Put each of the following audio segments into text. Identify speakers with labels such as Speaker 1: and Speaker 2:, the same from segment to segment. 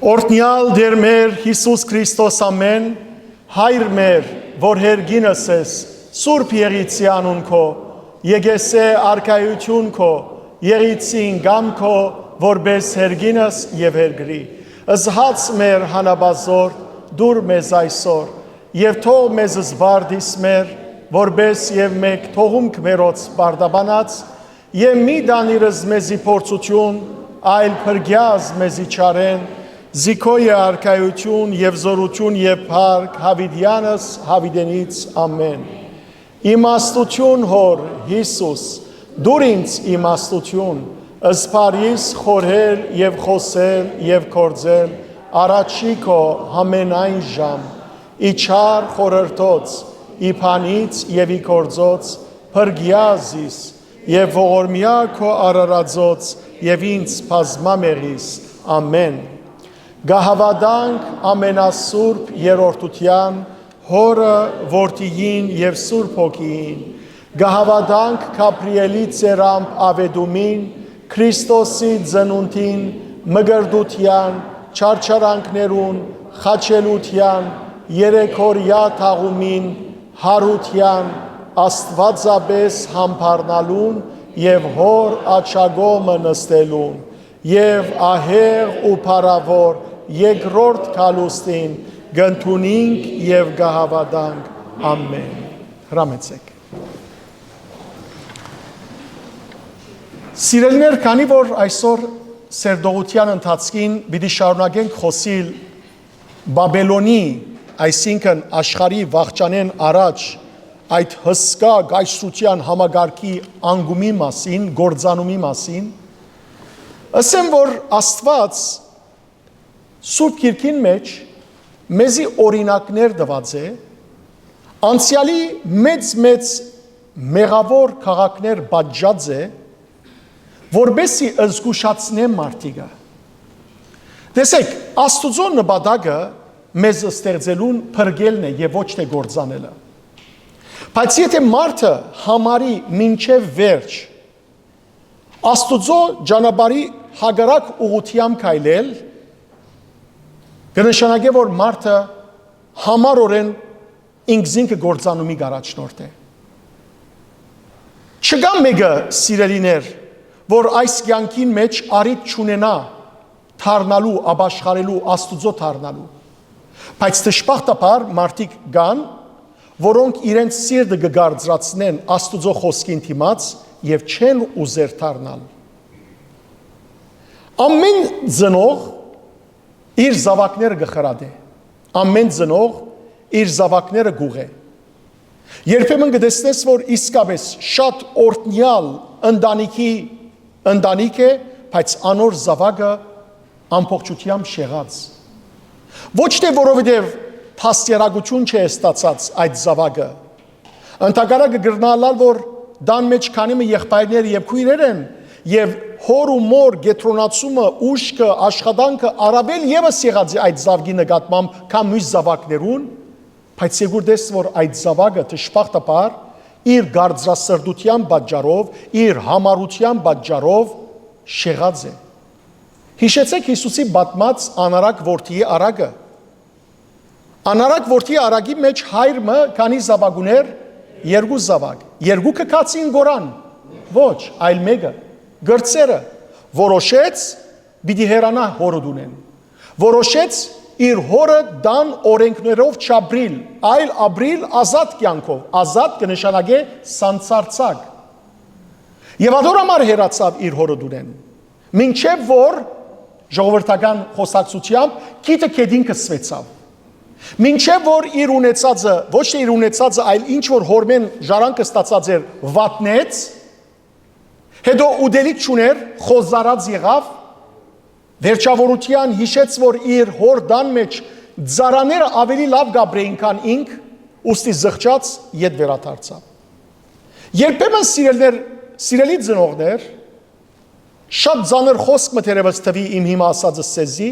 Speaker 1: Օրհնյալ Դեր մեր Հիսուս Քրիստոս ամեն, Հայր մեր, որ հերգինս ես, Սուրբ Եղիցի անուն քո, եկեսե արքայություն քո, Եղիցին գամ քո, որպես հերգինս եւ հերգրի, ըզհաց մեր հանաբազոր, դուր մեզ այսօր, եւ թող մեզ զվարդիս մեր, որպես եւ մեկ թողումք մերոց բարդաբանած, եւ մի դանիրս մեզի փորձություն, այլ փրկյազ մեզի չարեն, Զիքոյը արքայություն եւ զորություն եւ փառք Հավիդյանս Հավիդենից ամեն։ Իմաստություն հոր Հիսուս, դուր ինձ իմաստություն, ըսպարիս խորհել եւ խոսել եւ կործել, առաջի քո համենայն ժամ, իչար խորհրդոց, իփանից եւ իգործոց, փրկյազիս եւ ողորմյա քո արարածոց եւ ինձ բազմամեղիս ամեն։ Գահավադանք ամենասուրբ երորդության, հորը որդիին և սուրբ հոգիին, գահավադանք Գաբրիելի ծերամբ ավեդումին, Քրիստոսի ծնունդին, մգրդության, չարչարանքներուն, խաչելության, երեքորյա թաղումին, հարության, աստվածաբես համբարնալուն և հոր աչագոմը նստելուն, եւ ահեղ ու փարավոր երկրորդ կալուստին գնթունինք եւ գահավադանք ամեն։ Հրամեցեք։ Սիրելիներ, քանի որ այսօր սերդողության ընթացքին պիտի շարունակենք խոսիլ Բաբելոնի, այսինքն աշխարհի վաղճանեն առաջ այդ հսկա գայսրության համագարկի անգումի մասին, գործանումի մասին, ասեմ, որ Աստված Սուրբ Գիրքին մեջ մեզի օրինակներ տված է, անցյալի մեծ մեղավոր քաղաքներ պատժած է, որպեսզի զգուշացնե մարդիկը։ Տեսեք, Աստուծո նպատակը մեզ ստեղծելուն փրկելն է եւ ոչ թե գործանելը։ Բայց եթե մարդը համարի մինչև վերջ Աստուծո ճանապարհի հագարակ ուղղությամբ քայլել, կնշանակե, որ մարդը համառորեն ինքզինքը գործանումի առաջնորդ է։ Չկա մեկը սիրելիներ, որ այս կյանքին մեջ առիթ չունենա թարնալու, ապաշխարելու, Աստուծո թարնալու։ Բայց դժբախտաբար մարդիկ կան, որոնք իրենց սիրտը կգարձրացնեն Աստուծո խոսքին դիմաց եւ չեն ուզեր թարնալ։ Ամեն ծնող իր զավակները կխրադե, ամեն ծնող իր զավակները գուղե։ Երբեմն կտեսնես, որ իսկապես շատ օրհնյալ ընտանիք է, բայց անոր զավակը ամբողջությամբ շեղած։ Ոչ թե որովհետև փաստերագություն չէ ստացած այդ զավակը, ընդհակառակը կգրնալալ, որ դան մեջ քանիմը եղբայրներ եւ քույրեր են, եւ հոր ու մոր գետրոնացումը, ուշքը, աշխատանքը առավել եւս եղած է այդ զավակի նկատմամբ, կամ մյուս զավակներուն, բայց սեգուրդես, որ այդ զավակը դժբախտաբար իր գարձրասրտության պատճառով, իր համառության պատճառով շեղած է։ Հիշեցեք Հիսուսի պատմած անարակ որդիի արագը։ Անարակ որդիի արագի մեջ հայրը քանի զավակ ուներ, երկու զավակ։ Երկուքը կացին գորան, ոչ, այլ մեկը։ Գրծերը որոշեց պիտի հերանա հորը դունեն, որոշեց իր հորը դան օրենքներով չապրիլ, այլ ապրիլ ազատ կյանքով, ազատ կնշանակե սանցարցակ։ Եվ ադոր համար հերացավ իր հորը դունեն, մինչև որ ժողովրդական խոսակցությամբ կիտը կեդին կսվեցավ, մինչև որ իր ունեցածը, ոչ թե իր ունեցածը, այլ ինչ որ հորմեն ժարանքը ստացած էր վատնեց, հետո ուդելիք չուներ, խոզարած եղավ, վերջավորության հիշեց, որ իր հորդան մեջ ձարաները ավելի լավ գաբրեին քան ինք, ուստի զղջած ետ վերադարձավ։ Երբեմն սիրելի ծնողներ, շատ ծանր խոսք մտերևս թվի իմ հիմա ասածս սեզի,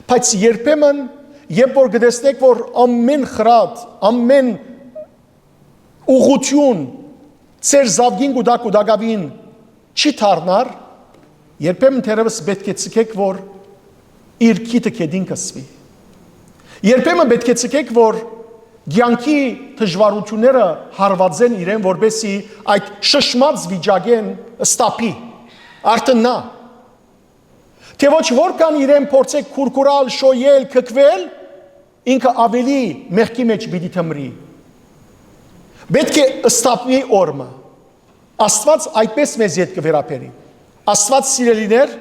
Speaker 1: բայց երբեմն, երբ որ գտեսնեք, որ ամեն խրատ, ամեն ուղղություն, ծեր զավգին ու դակավին չի թարնար, երբեմն թերևս պետք է ցկեք, որ իր քիթը կեդին կսվի։ Երբեմն պետք է ցկեք, որ ցանկի դժվարությունները հարվածեն իրեն, որբեսի այդ շշմած վիճակեն ստապի, արտնա։ Թե ոչ որքան իրեն փորձեք քուրքուրալ, շոյել, քքվել, ինքը ավելի մեղքի մեջ պիտի թմրի։ Պետք է ստապի օրմը։ Աստված այդպես մեզ հետ կվերապերի։ Աստված սիրելիներ,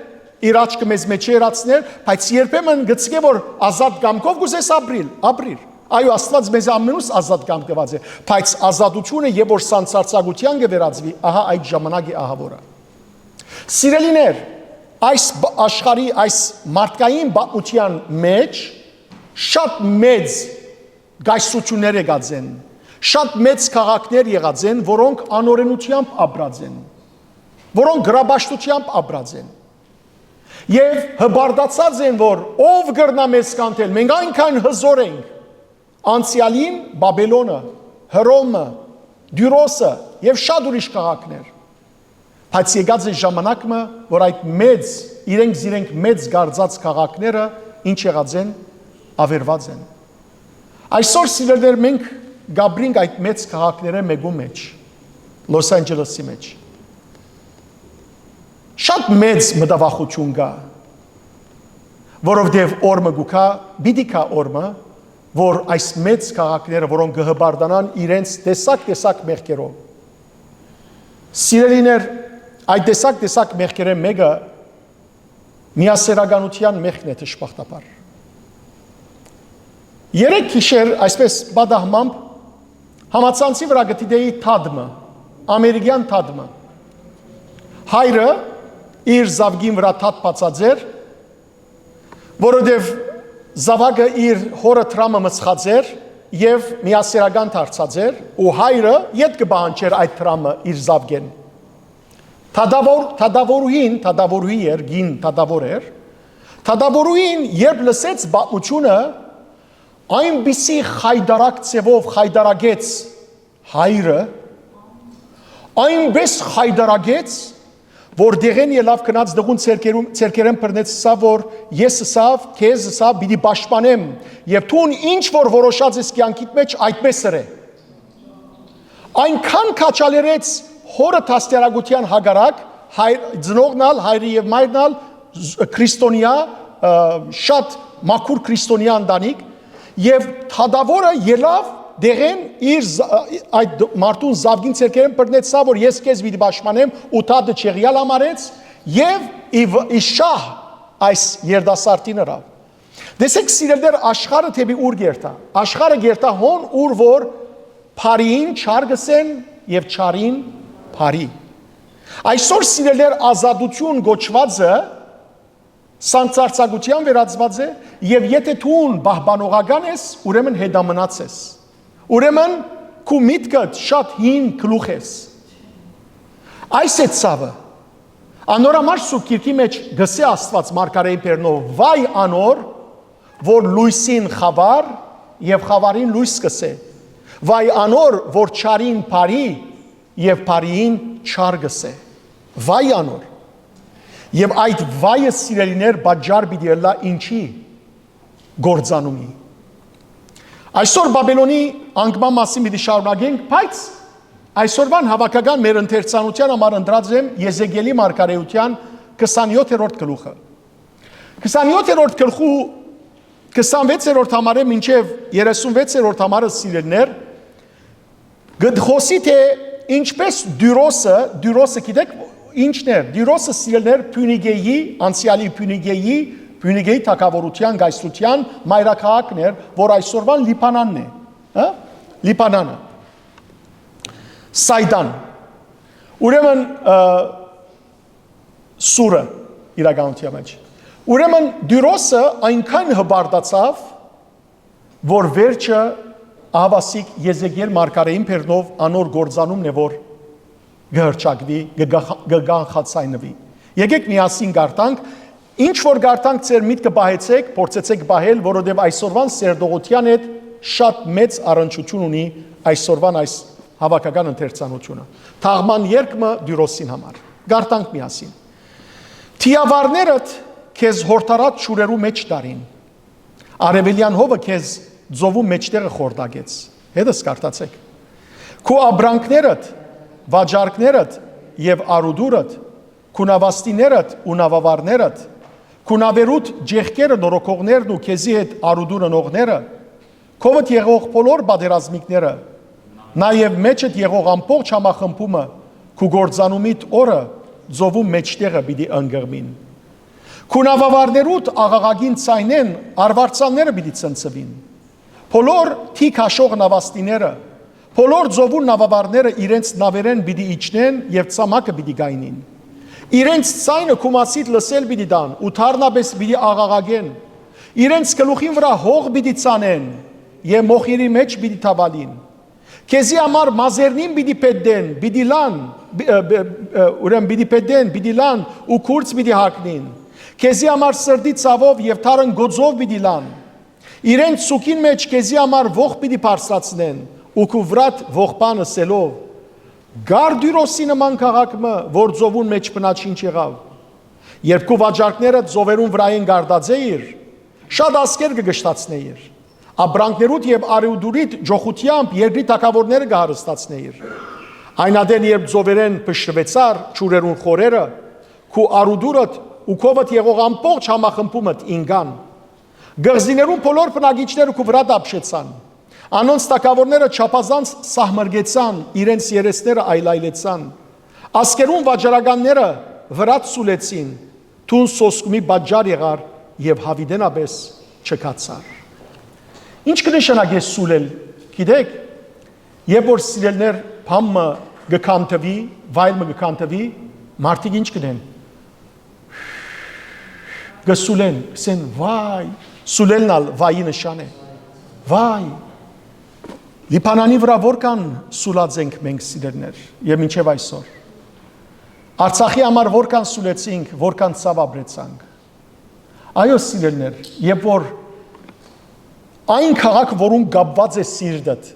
Speaker 1: իր աչքը մեզ մեջ երացներ, բայց երբեմն գցկե որ ազատ կամքով գուզես ապրիլ։ Այո, Աստված մեզ ամենուց ազատ կամք տված է, բայց ազատությունը եւ որ սանցարցակության կվերածվի, ահա այդ ժամանակի ահավորը։ Սիրելիներ, այս աշխարհի այս մարդկային բացության մեջ շատ մեծ գայսություններ եղած են, շատ մեծ քաղաքներ եղած են, որոնք անօրենությամբ ապրած են, որոնք գրաբաշխությամբ ապրած են։ Եվ հբարդացած են, որ ով գրնա մեզ կանթել, մենք այնքան հզոր ենք, անցյալին Բաբելոնը, Հռոմը, Դյուրոսը եւ շատ ուրիշ քաղաքներ։ Բայց եկած է ժամանակը, որ այդ մեծ, իրենք մեծ գարձած քաղաքները ինչ եղած են, ավերված են։ Այսօր սիրելիներ մենք գաբրինք այդ մեծ քաղաքները մեկու մեջ, Լոս Անջելեսի մեջ։ Շատ մեծ մտավախություն կա, որովհետև օրը գուքա, պիտի կա օրը, որ այս մեծ քաղաքները, որոնք կհբարդանան իրենց տեսակ մեղքերով։ Սիրելիներ, այդ տեսակ մեղքերը մեկը միասերականության մեղքն է դժբախտաբար։ Երեք գիշեր այսպես բադահմամբ համացանցի վրա գտիդեի թադմը, ամերիկյան թադմը։ Հայրը իր զավգին վրա թաթ բացած էր, որովհետև զավակը իր հորը տրամը մցխած էր եւ միասերական դարձած էր, ու հայրը յետ կբանջեր այդ տրամը իր զավգեն։ Թադավորուհի էր, գին թադավոր էր։ Թադավորուհին երբ լսեց բացությունը, այնպիսի խայդարակ ծևով խայդարագեց հայրը, այնպես խայդարագեց, որ դեղեն ելավ կնած դղուն ցերկերեն բռնեց սա, որ ես սավ, քեզ սա պիտի պաշտպանեմ, եւ թուն ինչ որ որոշած ես կյանքիդ մեջ այդպես է։ Այնքան քաչալերեց հորը տաստերագության հագարակ, ծնողնալ, հայրը եւ մայրնալ քրիստոնյա, շատ մաքուր քրիստոնյա ընտանիք, եւ թադավորը ելավ դեղեն իր այդ մարդուն զավգին ցերկերեն բռնեց սա, որ ես քեզ պիտի պաշտպանեմ, ու թադը չեղյալ ամարեց եւ իշահ այս երդասարտին հրավ։ Դեսեք սիրելիներ, աշխարհը թեպի ուր գերտա։ Աշխարհը գերտա հոն ուր որ փարին չար գսեն եւ չարին փարի։ Այսօր սիրելիներ ազատություն գոչվածը սանցարցակության վերածված է եւ եթե դու բահբանողական ես, ուրեմն հետամնաց ես։ Ուրեմն քու միտքը շատ հին գլուխ ես։ Այս է ցավը։ Անորամար սուր քիրքի մեջ գսե Աստված մարգարեի բերնով վայ անոր, որ լույսին խավար եւ խավարին լույս կսե։ Վայ անոր, որ չարին բարի եւ բարիին չար գսե։ Վայ անոր։ Եվ այդ վայը սիրելիներ բաժար պիտի ելա ինչի գործանումի։ Այսօր Բաբելոնի անկման մասին պիտի շարունակենք, բայց այսօրվան հավաքական մեր ընթերցանության համար ընտրած եմ Եզեկիելի մարգարեության 27-րդ գլուխը։ 27-րդ գլխու 26-րդ համարը մինչև 36-րդ համարը սիրելիներ գդխոսի թե ինչպես Դյուրոսը գիտեք ինչն է, Դյուրոսը սիրելիներ Փյունիգեի, անցյալի Փյունիգեի թագավորության գայսրության մայրաքաղաքն էր, որ այսօրվան Լիբանանն է, Լիբանանը, Սայդան, ուրեմն Սուրը իրականության մեջ, ուրեմն Դյուրոսը այնքան հբարդացավ, որ վերջը ահավասիկ Եզեկիել մարգարեին բերնով անոր գործանումն է, որ գհրճակվի, գգանխացայնվի։ Եկեք միասին գարտանք, ինչ որ գարտանք ձեր միտքը բահեցեք, փորձեցեք բահել, որովհետև այսօրվան սերդողության հետ շատ մեծ առնչություն ունի այսօրվան այս հավաքական ընթերցանությունը։ Թաղման երկմը Դյուրոսին համար։ Գարտանք միասին։ Թիավարներդ քեզ հորթարած շուրերու մեջ տարին։ Արևելյան հովը քեզ ձովու մեջտեղը խորտակեց։ Հետս կարդացեք։ Քու աբրանքներդ, վաճառքներդ եւ արուդուրդ, քու նավաստիներդ ու նավավարներդ, քու նավերուտ ջեղքերը նորոքողներն ու քեզի հետ արուդուրը նողները, քովդ եղող բոլոր բادرազմիկները, նաեւ մեջդ եղող ամբողջ համախմբումը, քու գործանումիդ օրը ձովու մեջտեղը պիտի ընկղմին։ Քու նավավարներուտ աղաղագին ցայնեն, արվարձանները պիտի ցնցվին։ Բոլոր թիկ հաշող նավաստիները, բոլոր ձովու նավավարները իրենց նավերեն պիտի իջնեն եւ ցամաքը պիտի գայնին։ Իրենց ցայնը քումասիդ լսել պիտի դան, ու թարնաբես պիտի աղաղագեն։ Իրենց գլուխին վրա հող պիտի ցանեն եւ մոխիրի մեջ պիտի թավալին։ Քեզի համար մազերնին պիտի պետդեն, պիտի լան, ուրեմն պիտի պետդեն, պիտի լան ու քուրց պիտի հագնին։ Քեզի համար սրդի ցավով եւ թարն գոձով պիտի լան։ Իրենց սուքին մեջ քեզի համար ող պիտի բարձրացնեն ու քու վրատ ողբանը սելով։ Գարդյուրոսի նման քաղաքը, որ ձովուն մեջ բնաչին չեղավ։ Երբ քու վաճառքները ձովերուն վրային գարդաձեիր, շատ ասկեր կգշտացնեիր։ Աբրանքներուտ եւ արյուդուրիտ ջոխությամբ երկրի թակավորները կհարստացնեիր։ Այնադեն երբ ձովերեն փշրվեցար ճուրերուն խորերը, քու արուդուրդ ու քովդ եղող ամբողջ համախմբումդ ինգան։ Գղզիներուն բոլոր բնագիչները քու վրա դապշեցան։ Անոնց թակավորները չափազանց սահմրգեցան, իրենց երեսները այլայլեցան։ Ասկերուն վաճառականները վրա սուլեցին, թուն սոսկումի բաժար եղար եւ հավիդենաբես չկացար։ Ինչ կնշանակի սուլել, գիտեք, երբ որ սիրելներ փամը գքանտվի, վայրը գքանտվի, մարդիկ ինչ կնեն։ Գսուլեն, ասեն վայ, սուլելնալ վայի նշան է։ Վայ։ Լիբանանի վրա որքան սուլած ենք մենք սիրելներ եւ մինչեւ այսօր։ Արցախի համար որքան սուլեցինք, որքան ցավաբրեցանք։ Այո սիրելներ, երբ որ այն քաղաք, որուն կապված է սիրտդ,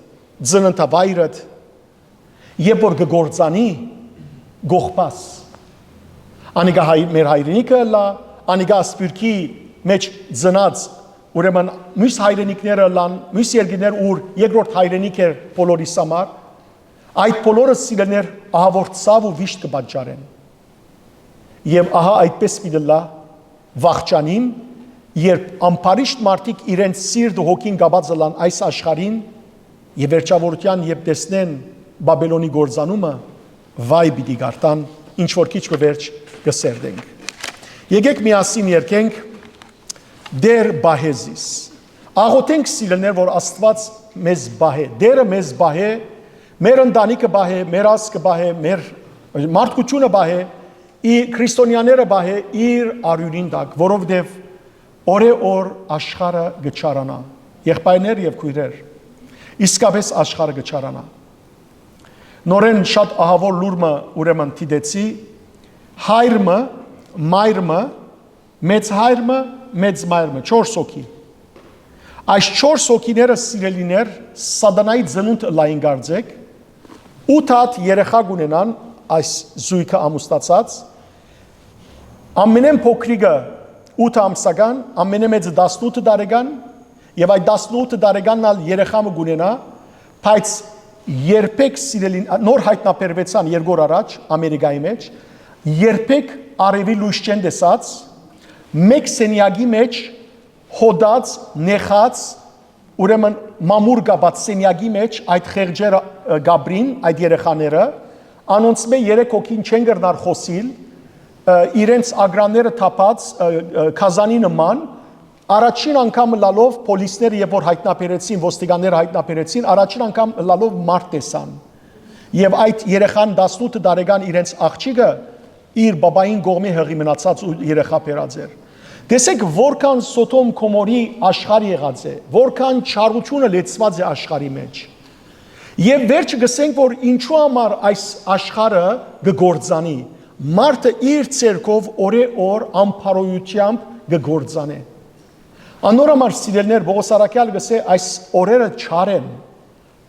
Speaker 1: ծննդավայրդ, երբ որ կգործանի, գողպաս։ Անիգա մեր հայրենիքը լա, անիգա սպիրկի մեջ ծնած, ուրեմն մյուս հայրենիքները լան, մյուս երկիներ ուր երկրորդ հայրենիք էր բոլորիս համար, այդ բոլորը սիրելներ ահավոր ցավ ու վիշտ կպատճառեն։ Եվ ահա այդպես պիտի լա վախճանին, երբ ամբարիշտ մարդիկ իրենց սիրտ ու հոգին գաբած լան այս աշխարհին եւ վերջավորության երբ տեսնեն Բաբելոնի գործանումը, վայ պիտի գարտան, ինչ որ քիչ կվերջ կսերդենք։ Եկեք միասին երգենք Դեր բահեզիս։ Աղոթենք սիրելներ, որ Աստված մեզ բահե, Դերը մեզ բահե, մեր ընտանիքը բահե, մեր ազգը բահե, մեր մարդկությունը բահե, քրիստոնյաները բահե իր արյունին տակ, որովհետև օրե-օր աշխարհը գճարանա, եղբայրներ եւ քույրեր, իսկապես աշխարհը գճարանա։ Նորեն շատ ահավոր լուրը ուրեմն դիտեցի, հայրը, մայրը, մեծ հայրը, մեծ մայրը, 4 հոգի։ Այս 4 հոգիները սիրելիներ սատանայի ծնունդ լայն գարձեք, 8 հատ երեխա ունենան այս զույգը ամուսնացած, ամենեն փոքրիկը 8 ամսական, ամենամեծը 18 տարեկան, եւ այդ 18 տարեկանն ալ երեխամը ունենա, բայց երբեք սիրելին նոր հայտնաբերվեցան երկու օր առաջ Ամերիկայի մեջ, երբեք արևի լույս չեն տեսած, մեկ սենյակի մեջ հոդած, նեխած, ուրեմն մամուր գաբած սենյակի մեջ այդ խեղճերը գաբրին, այդ երեխաները, անոնց մե 3 հոգին չեն գռնար խոսիլ, իրենց ագրանները թափած քազանի նման, առաջին անգամ լալով պոլիսները երբ որ հայտնաբերեցին, ոստիկանները հայտնաբերեցին, առաջին անգամ լալով մարդ տեսան։ Եվ այդ երեխան 18 տարեկան իրենց աղջիկը իր բաբային կողմի հղի մնացած ու երեխա բերած էր։ Տեսեք որքան Սոդոմ Գոմորի աշխարհ եղած է, որքան չարությունը լեցված է աշխարհի մեջ։ Եվ վերջը գսենք որ ինչու համար այս աշխարհը կգործանի, մարդը իր ցերկով օրե-օր ամփարոյությամբ կգործանե։ Անորոմար սիրելներ Պողոս Արաքյալ գսե այս օրերը չար են,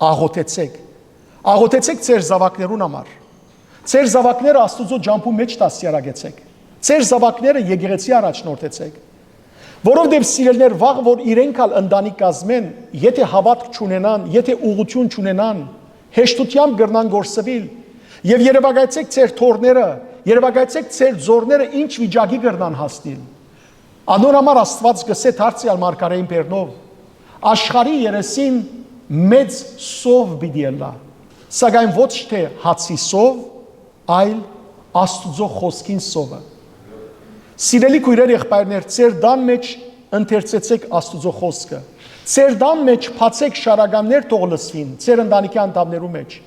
Speaker 1: աղոթեցեք։ Աղոթեցեք ձեր զավակներուն համար։ Ձեր զավակները Աստուծո ջամփու մեջ դասյարակեցեք։ Ձեր զավակները եկեղեցի առաջնորդեցեք։ Որովհետև սիրելներ վաղ որ իրենք ալ ընտանիք կազմեն, եթե հավատք չունենան, եթե ուղղություն չունենան, հեշտությամբ կգնան գործվել։ Եվ երևակայեցեք ձեր թորները, երևակայեցեք ձեր ձորները ինչ վիճակի կգնան հասնել։ Անոր համար Աստված գսե դարձյալ մարգարեին բերնով, աշխարհի երեսին մեծ սով պիտի ելա, սակայն ոչ թե հացի սով, այլ Աստուծո խոսքին սովը։ Սիրելի քույրեր եղբայրներ, ձեր դան մեջ ընթերցեցեք Աստուծո խոսքը։ Ձեր դան մեջ բացեք շարականներ թող լսվին, ձեր ընտանիքի անդամներու մեջ։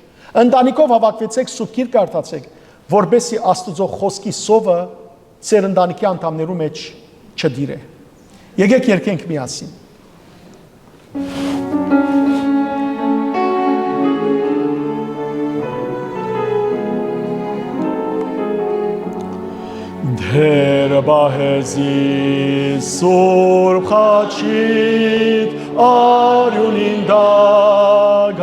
Speaker 1: Ընտանիքով հավաքվեցեք Սուրբ Գիրք կարդացեք, որբեսի Աստուծո խոսքի սովը ձեր ընտանիքի անդամներու մեջ չդիրե։ Եկեք երգենք միասին։ Դեր բահեզի սուրբ խաչիտ արյունին դակ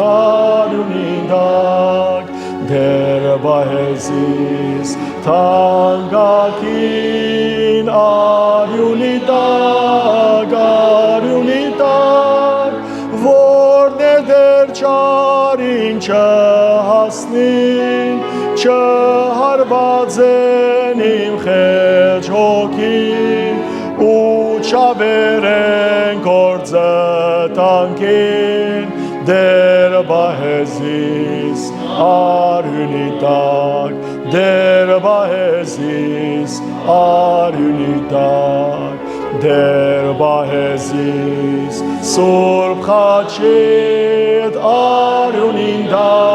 Speaker 1: դեր բահեզիս թանկագին արյունի դակ որն է դեր չարին չհասնին չհարված են իմ խեջ հոգին ու չաբերեն գործը տանկին դեր բահեզիս արյունի տակ դեր բահեզիս արյունի տակ դեր բահեզիս սուրբ խաչիտ արյունին դակ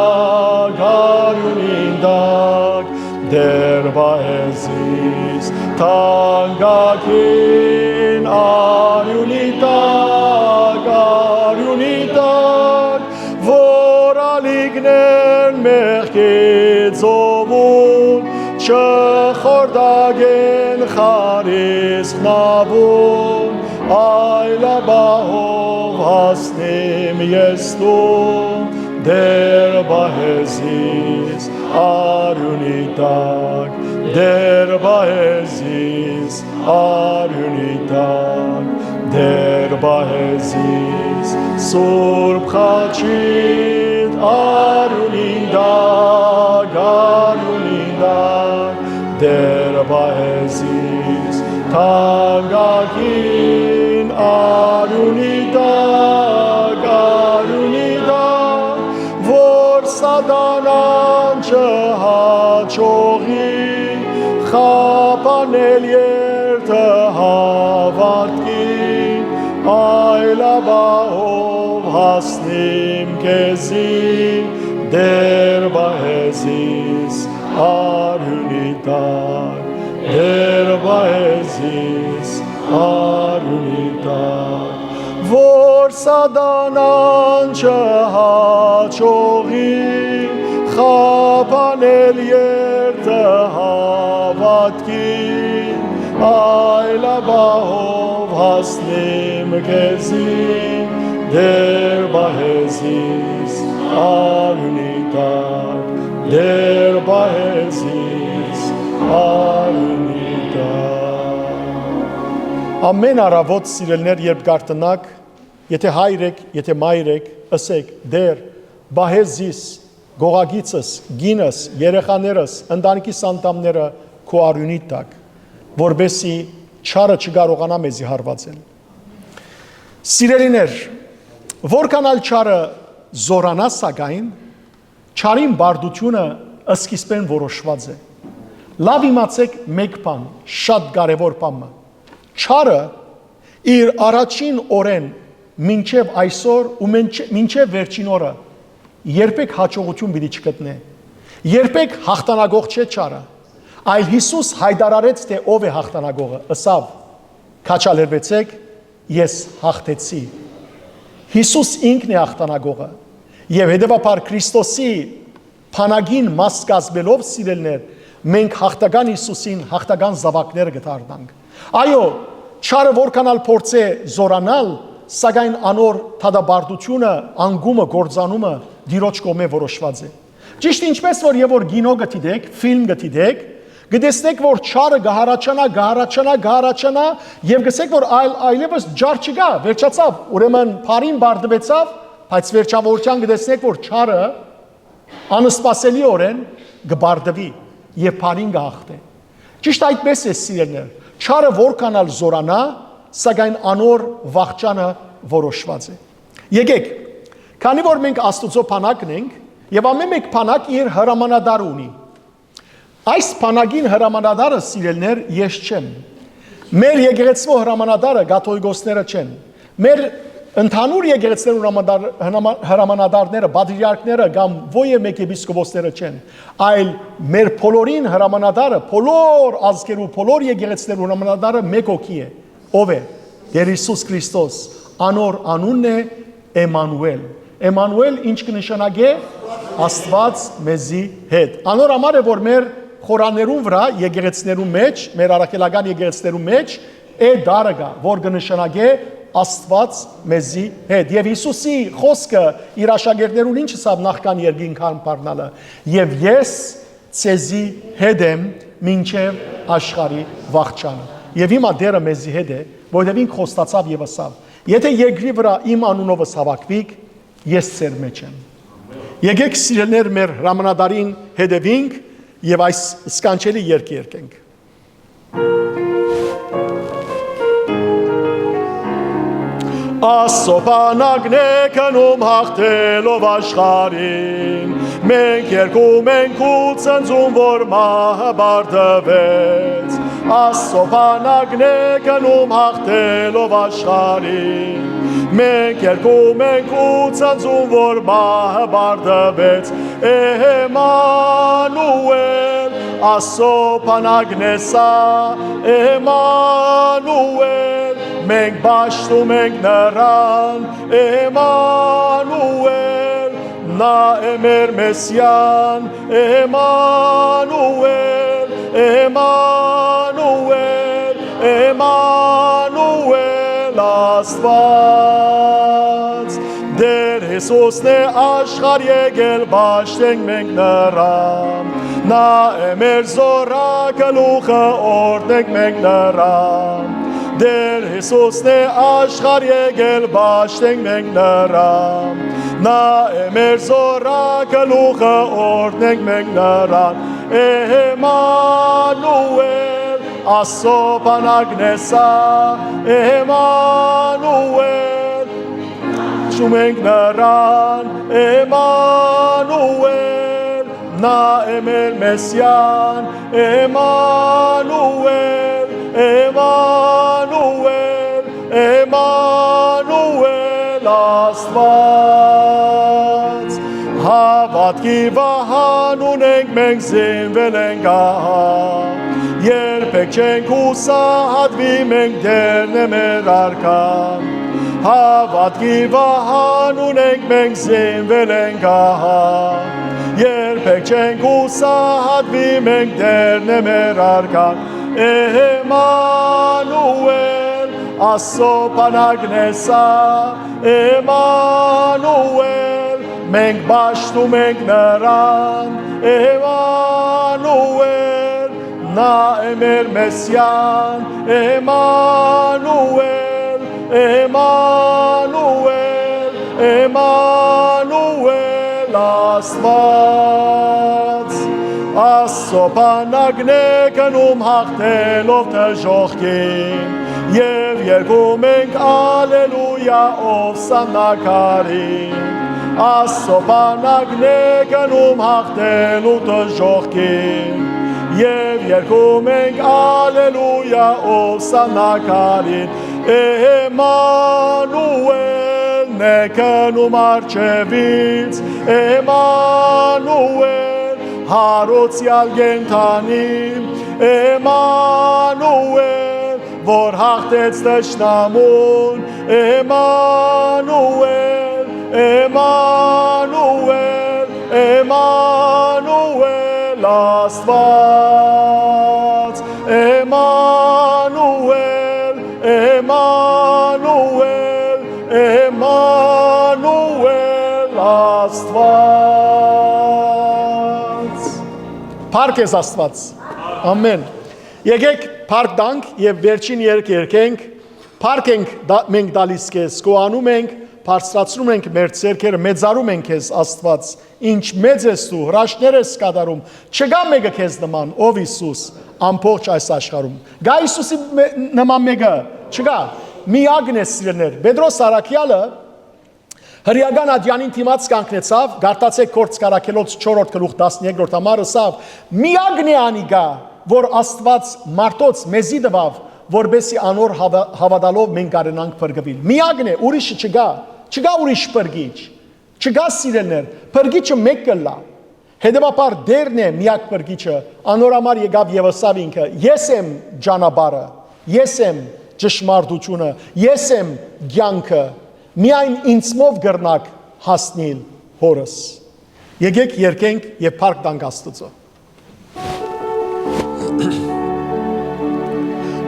Speaker 1: դեր բահեզիս թանկագին արյունի տակ որ ալիքներն մեղքի ծովում չխորդագեն խարիսկ նավում այլաբահով հասնեմ ես տուն դեր բահեզիս արյունի տակ դեր բահեզիս արյունի տակ դեր բահեզիս սուրբ խաչիտ արյունի տակ դեր բահեզիս թանկագին արյունի տակ որ սատանան չհաճողի խափանել երթը հավատքի այլաբահով հասնիմ քեզի դեր բահեզիս արյունի տակ դեր բահեզիս արյունի տակ որ սատանան չհաճողի խափանել երթը հավատքին այլաբահով հասնիմ քեզի դեր բահեզիս արյունի տակ դեր բահեզիս արյունի տակ ամեն առավոտ սիրելներ երբ գարտնակ եթե հայր եք եթե մայր եք ըսեք դեր բահեզիս գողագիցս գինս երեխաներս ընտանիքիս անդամները քո արյունի տակ որբեսի չարը չկարողանա մեզի հարվածել սիրելիներ որքան ալ չարը զորանա սակայն չարին բարդությունը սկիզբեն որոշված է լավ իմացեք մեկ բան շատ կարևոր բան չարը իր առաջին օրեն մինչև այսօր ու մինչև վերջին օրը երբեք հաջողություն պիտի չգտնե երբեք հաղթանագող չէ չարը այլ Հիսուս հայտարարեց թե ով է հաղթանագողը ըսավ քաչալերվեցեք ես հաղթեցի Հիսուս ինքն է հաղթանագողը եւ հետեւաբար Քրիստոսի փանագին մաս կազմելով սիրելներ մենք հաղթական Հիսուսին հաղթական զավակներ կդառնանք այո չարը որքանալ փորձե զորանալ սակայն անոր թադաբարդությունը անգումը գործանումը դիրոջ կողմէ որոշված է ճիշտ ինչպես որ եւ որ գինո գտիդեք ֆիլմ գտիդեք Գտեսնեք, որ չարը գահարաչանա եւ գսեք, որ այլևս ջար չկա, վերջացավ, ուրեմն բարին բարդվեցավ, բայց վերջավորության գտեսնեք, որ չարը անսպասելիորեն գբարդվի եւ բարին գահղթի։ Ճիշտ այդպես է սիրելիներ, չարը որքան ալ զորանա, սակայն անոր վախճանը որոշված է։ Եկեք, քանի որ մենք Աստծո բանակն ենք եւ ամեն մեկ բանակ իր հրամանատար ունի։ Այս բանակին հրամանատարը սիրելիներ ես չեմ։ Մեր եկեղեցու հրամանատարը կաթողիկոսները չեն։ Մեր ընդհանուր եկեղեցու հրամանատարները, պատրիարքները կամ ովքեր մեկ եպիսկոպոսները չեն, այլ մեր բոլորին հրամանատարը, բոլոր ազգերու, բոլոր եկեղեցիներու հրամանատարը մեկ հոգի է։ Ով է? Տեր Հիսուս Քրիստոս, անոր անունն է Էմանուել։ Էմանուել ինչ կնշանակե? Աստված մեզի հետ։ Անոր համար է, որ մեր խորաներու վրա, եկեղեցիներու մեջ, մեր առաքելական եկեղեցիներու մեջ է դարը գա, որ կնշանակե Աստված մեզի հետ։ Եվ Հիսուսի խոսքը իր աշակերտներուն ինչ ասավ նախքան երկինքան բառնալը. «Եվ ես ցեզի հետ եմ մինչև աշխարհի վախճանը»։ Եվ հիմա դերը մեզի հետ է, որովհետև ինք խոստացավ եւ ասավ. «Եթե երկրի վրա իմ անունովս հավաքվիք, ես ձեր մեջ եմ»։ Եկեք սիրելիներ մեր հրամանատարին հետևենք եւ այս սկանչելի երգը երգենք։ Աստծո բանակն է քնում հաղթելով աշխարհին, մենք երգում ենք ու ցնծում, որ մահը բարդվեց։ Աստծո բանակն է քնում հաղթելով աշխարհին, մենք երգում ենք ու ցնծում, որ մահը բարդվեց։ Էմանուել, Աստծո բանակն է սա, Էմանուել, մենք բաշխում ենք նրան, Էմանուել, նա է մեր Մեսիան, Էմանուել, Էմանուել, Էմանուել, Աստված։ Դեր Հիսուսն է աշխարհ եկել, բաշխենք մենք նրան, նա է մեր զորակը լուխը, օրհնենք մենք նրան։ Դեր Հիսուսն է աշխարհ եկել, բաշխենք մենք նրան, նա է մեր զորակը լուխը, օրհնենք մենք նրան։ Էմանուել, Աստծո բանակն է սա, Էմանուել, շում ենք նրան, Էմանուել, նա է մեր Մեսիան, Էմանուել, Էմանուել, Էմանուել, Աստված։ Հավատքի վահան ունենք, մենք զինվել ենք ահա, երբեք չենք հուսահատվի, մենք դերն է մեր արքան։ Հավատքի վահան ունենք, մենք զինվել ենք ահա, երբեք չենք հուսահատվի, մենք դերն է մեր արքան։ Էմանուել, Աստծո բանակն է սա, Էմանուել, մենք բաշխում ենք նրան, Էմանուել, նա է մեր Մեսիան, Էմանուել, Էմանուել, Էմանուել, Աստված։ Աստծո բանակն է գնում հաղթելով դժոխքին, եւ երգում ենք ալելույա ովսաննակարին։ Աստծո բանակն է գնում հաղթելու դժոխքին, եւ երգում ենք ալելույա ովսաննակարին։ Էմանուելն է գնում առջևից, Էմանուել, հարոցյալ կենդանին, Էմանուել, որ հաղթեց դաշնամուն, Էմանուել, Էմանուել, Էմանուել, Աստված, Էմանուել, Էմանուել, Էմանուել, Աստված։ Փառք ես Աստված։ Ամեն։ Եկեք փառք տանք եւ վերջին երգ երգենք։ Փառք ենք մենք տալիս քեզ, կոանում ենք, բարձրացնում ենք մեր ձեռքերը, մեծարում ենք քեզ Աստված, ինչ մեծ ես դու, հրաշքներ ես կատարում, չկա մեկը քեզ նման, ով Հիսուս, ամբողջ այս աշխարհում։ Գա Հիսուսի նման մեկը, չկա, միակն է սիրելիներ։ Պետրոս Արաքյալը հրեական ադյանին դիմաց կանգնեցավ, գարտացեք Գործք Առաքելոց 4-րդ գլուխ 13-րդ համարը ասավ, միակն է անիգա, որ Աստված մարդոց մեզի տվավ, որբեսի անոր հավատալով մենք կարենանք փրկվել։ Միակն է, ուրիշը չկա, չկա ուրիշ փրկիչ, չկա սիրելիներ, փրկիչը մեկը լա։ Հետևաբար դերն է միակ փրկիչը, անոր համար եկավ եւ ասավ ինքը. Ես եմ ճանապարհը, ես եմ ճշմարտությունը, ես եմ կյանքը, միայն ինձմով կրնակ հասնել հորս։ Եկեք երգենք եւ փառք տանք Աստծո։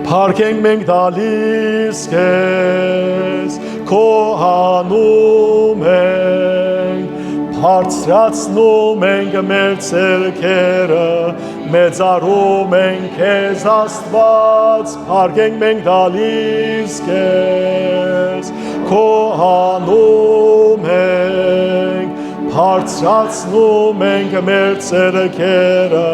Speaker 1: Փառք ենք մենք տալիս քեզ, կոհանում ենք, բարձրացնում ենք մեր ձեռքերը, մեծարում ենք քեզ Աստված, փառք ենք մենք տալիս քեզ, կոհանում ենք, բարձրացնում ենք մեր ձեռքերը,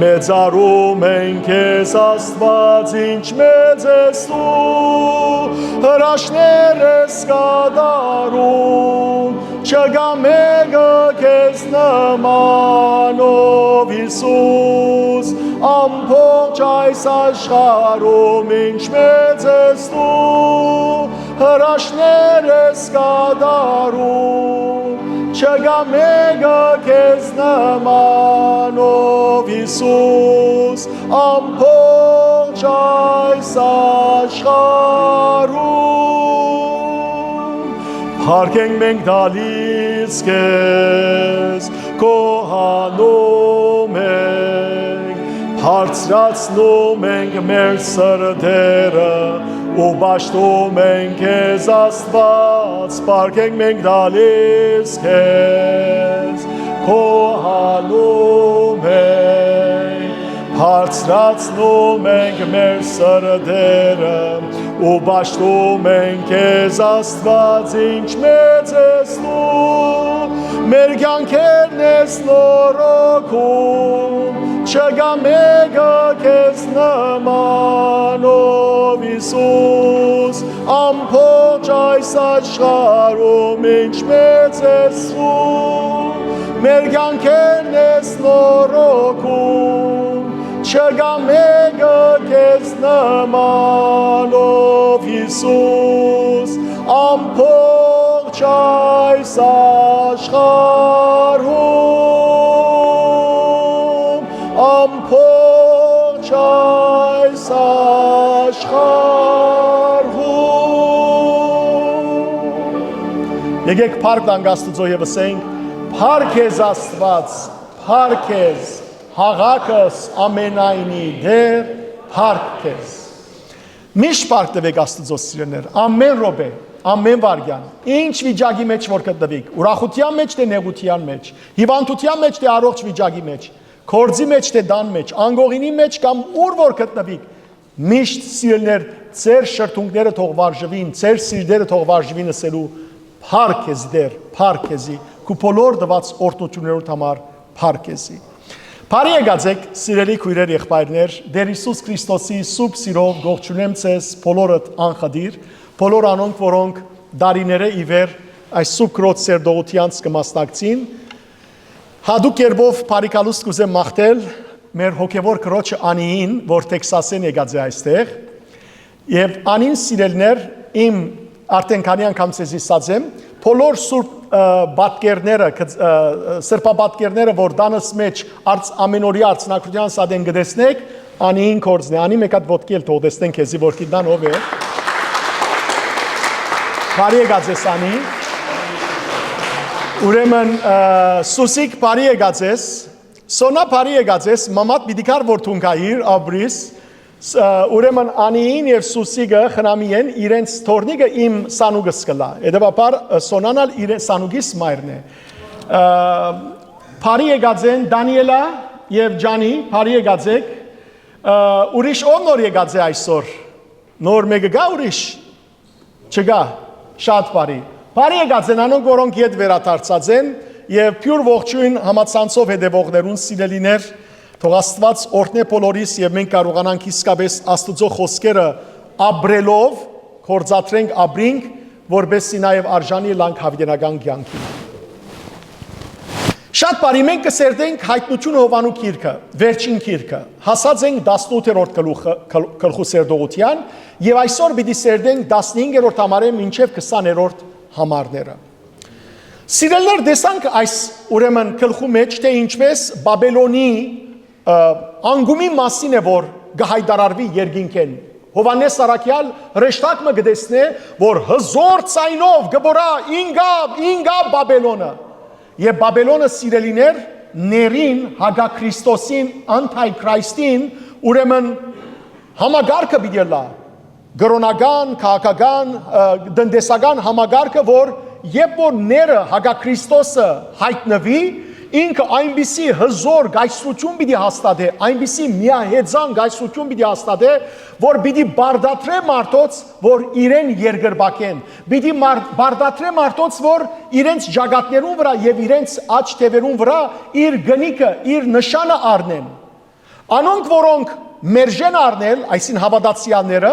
Speaker 1: մեծարում ենք քեզ Աստված, ինչ մեծ ես դու, հրաշքներ ես կատարում, չկա մեկը քեզ նման, ով Հիսուս, ամբողջ այս աշխարհում, ինչ մեծ ես դու, հրաշքներ ես կատարում, չկա մեկը քեզ նման, ով Հիսուս, ամբողջ այս աշխարհում, փառք ենք մենք տալիս քեզ, կոհանում ենք, բարձրացնում ենք մեր սրտերը, ու պաշտում ենք քեզ Աստված, փառք ենք մենք տալիս քեզ, կոհանում ենք, բարձրացնում ենք մեր սրտերը, ու պաշտում ենք քեզ Աստված, ինչ մեծ ես դու, մեր կյանքերն ես նորոգում, չկա մեկը քեզ նման, ով Հիսուս, ամբողջ այս աշխարհում, ինչ մեծ ես դու, մեր կյանքերն ես նորոգում, չկա մեկը քեզ նման, ով Հիսուս, ամբողջ այս աշխարհում, ամբողջ այս աշխարհում։ Եկեք փառք տանք Աստծո եւ ասենք. Փառք քեզ Աստված, փառք քեզ Հաղաքս ամենայնի դեր, փառք քեզ։ Միշտ փառք տվեք Աստծո սիրելիներ, ամեն րոպե, ամեն վայրկյան, ինչ վիճակի մեջ որ գտնվեք, ուրախության մեջ թե նեղության մեջ, հիվանդության մեջ թե առողջ վիճակի մեջ, կորձի մեջ թե դան մեջ, անգողինի մեջ կամ ուր որ գտնվեք, միշտ սիրելիներ, ձեր շրթունքները թող վարժվին, ձեր սիրտերը թող վարժվին ասելու փառք քեզ դեր, փառք քեզի, քու բոլոր դված օրհնություններով համար փառք քեզի։ Բարի եկացեք, սիրելի քույրեր եղբայրներ, Տեր Հիսուս Քրիստոսի սուրբ սիրով գողջունեմ ձեզ բոլորդ անխադիր, բոլոր անոնք, որոնք դարիները ի վեր այս սուրբ քրոջ սերդողությանց կմասնակցին, հատուկ կերպով բարիկալուստ կուզեմ մաղթել մեր հոգևոր քրոջը Անիին, որ Տեքսասեն եկած է այստեղ, եւ Անին սիրելներ, իմ արդեն քանի անգամ ցեզի ասացեմ, բոլոր սուրբ բատկերները, սրբաբատկերները, որ դանս մեջ ամենօրյա արցնակության սադեն գտեսնեք, Անիին կորձն է, Անի մեկ հատ ոտքի էլ թող տեսնենք քեզի, որ գիտան ով է։ Բարի եկած ես Անի։ Ուրեմն Սուսիկ բարի եկած ես, Սոնա բարի եկած ես, մամատ պիտի որ թունքայիր ապրիս, ուրեմն Անիին եւ Սուսիկը խնամի են իրենց թորնիկը իմ սանուգս կլա։ Հետևաբար Սոնանալ իրեն սանուգիս մայրն է։ Բարի եկած են Դանիելա եւ Ջանի, բարի եկած եք։ ուրիշ ով նոր եկած է այսօր։ Նոր մեկը գա ուրիշ։ Չգա։ Շատ բարի։ Բարի եկած են անոնք, որոնք ետ վերադարձած են եւ փյուր ողջույն համացանցով հետևողներուն սիրելիներ, թող Աստված օրհնե բոլորիս եւ մենք կարողանանք իսկապես Աստծո խոսքերը ապրելով կործատրենք ապրենք, որբեսի նաեւ արժանի լանք հավիտենական կյանքի։ Շատ բարի մենք կսերտենք հայտնությունը Հովանու գիրքը, վերջին գիրքը։ Հասած ենք 18-րդ գլխու սերտողության եւ այսօր պիտի սերտենք 15-րդ համարը մինչեւ 20-րդ համարները։ Սիրելիներ, տեսանք այս ուրեմն գլխու մեջ թե ինչպես Բաբելոնի անգումի մասին է որ գահայդարարվի երկինքեն։ Հովանես Արաքյալ հրեշտակը գտեսնե որ հզոր ցայնով գբորա ինգա Բաբելոնը։ Եվ Բաբելոնը սիրելիներ ներին Հագաքրիստոսին անտայքրիստին ուրեմն համագարկը պիտի լա գրոնական, քաղաքական, տնտեսական համագարկը որ երբ որ ները Հագաքրիստոսը հայտնվի ինքը այնպիսի հզոր գայսրություն պիտի հաստատե, այնպիսի միահեծան գայսրություն պիտի հաստատե, որ պիտի բարդատրե մարդոց, որ իրեն երկրբակեն, պիտի բարդատրե մարդոց, որ իրենց ջագատներուն վրա եւ իրենց աջ թևերուն վրա իր գնիկը, իր նշանը առնեն։ Անոնք, որոնք մերժեն առնել, այսին հավատացյալները,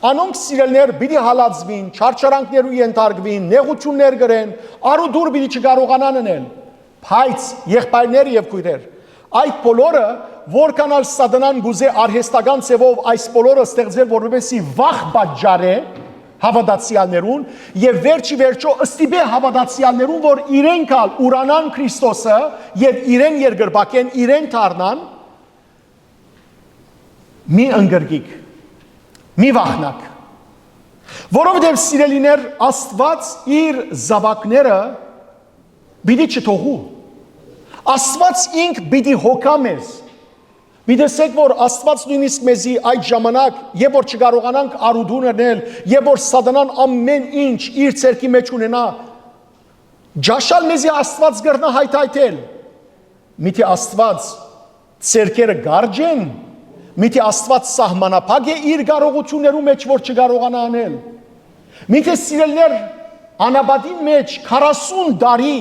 Speaker 1: անոնք սիրելներ պիտի հալածվին, չարչարանքներու ենթարկվին, նեղություններ գրեն, արուդուր պիտի չկարողանան անել։ Բայց եղբայրներ եւ քույրեր, այդ բոլորը որքանալ սատանան գուզե արհեստական ծևով այս բոլորը ստեղծել որովհետեւ վախ պատճառ է հավատացյալներուն եւ վերջի վերջո ըստիբե հավատացյալներուն որ իրենք ալ ուրանան Քրիստոսը եւ իրեն երկրբակեն իրեն դառնան մի ընկրկիկ մի վախնակ որովհետեւ սիրելիներ Աստված իր զավակները Բիդի չթողու։ Աստված ինք բիդի հոգա մեզ։ Բիդեսեք որ Աստված նույնիսկ մեզի այդ ժամանակ, երբ որ չկարողանանք արուդուն անել, երբ որ սատանան ամեն ինչ իր ցերքի մեջ ունենա, ջաշալ մեզի Աստված գրնա հայթայթել։ Միթե Աստված ցերքերը գարջեն, միթե Աստված սահմանափակ է իր կարողություններու մեջ, որ չկարողանա անել։ Միթե սիրելներ անաբադին մեջ 40 տարի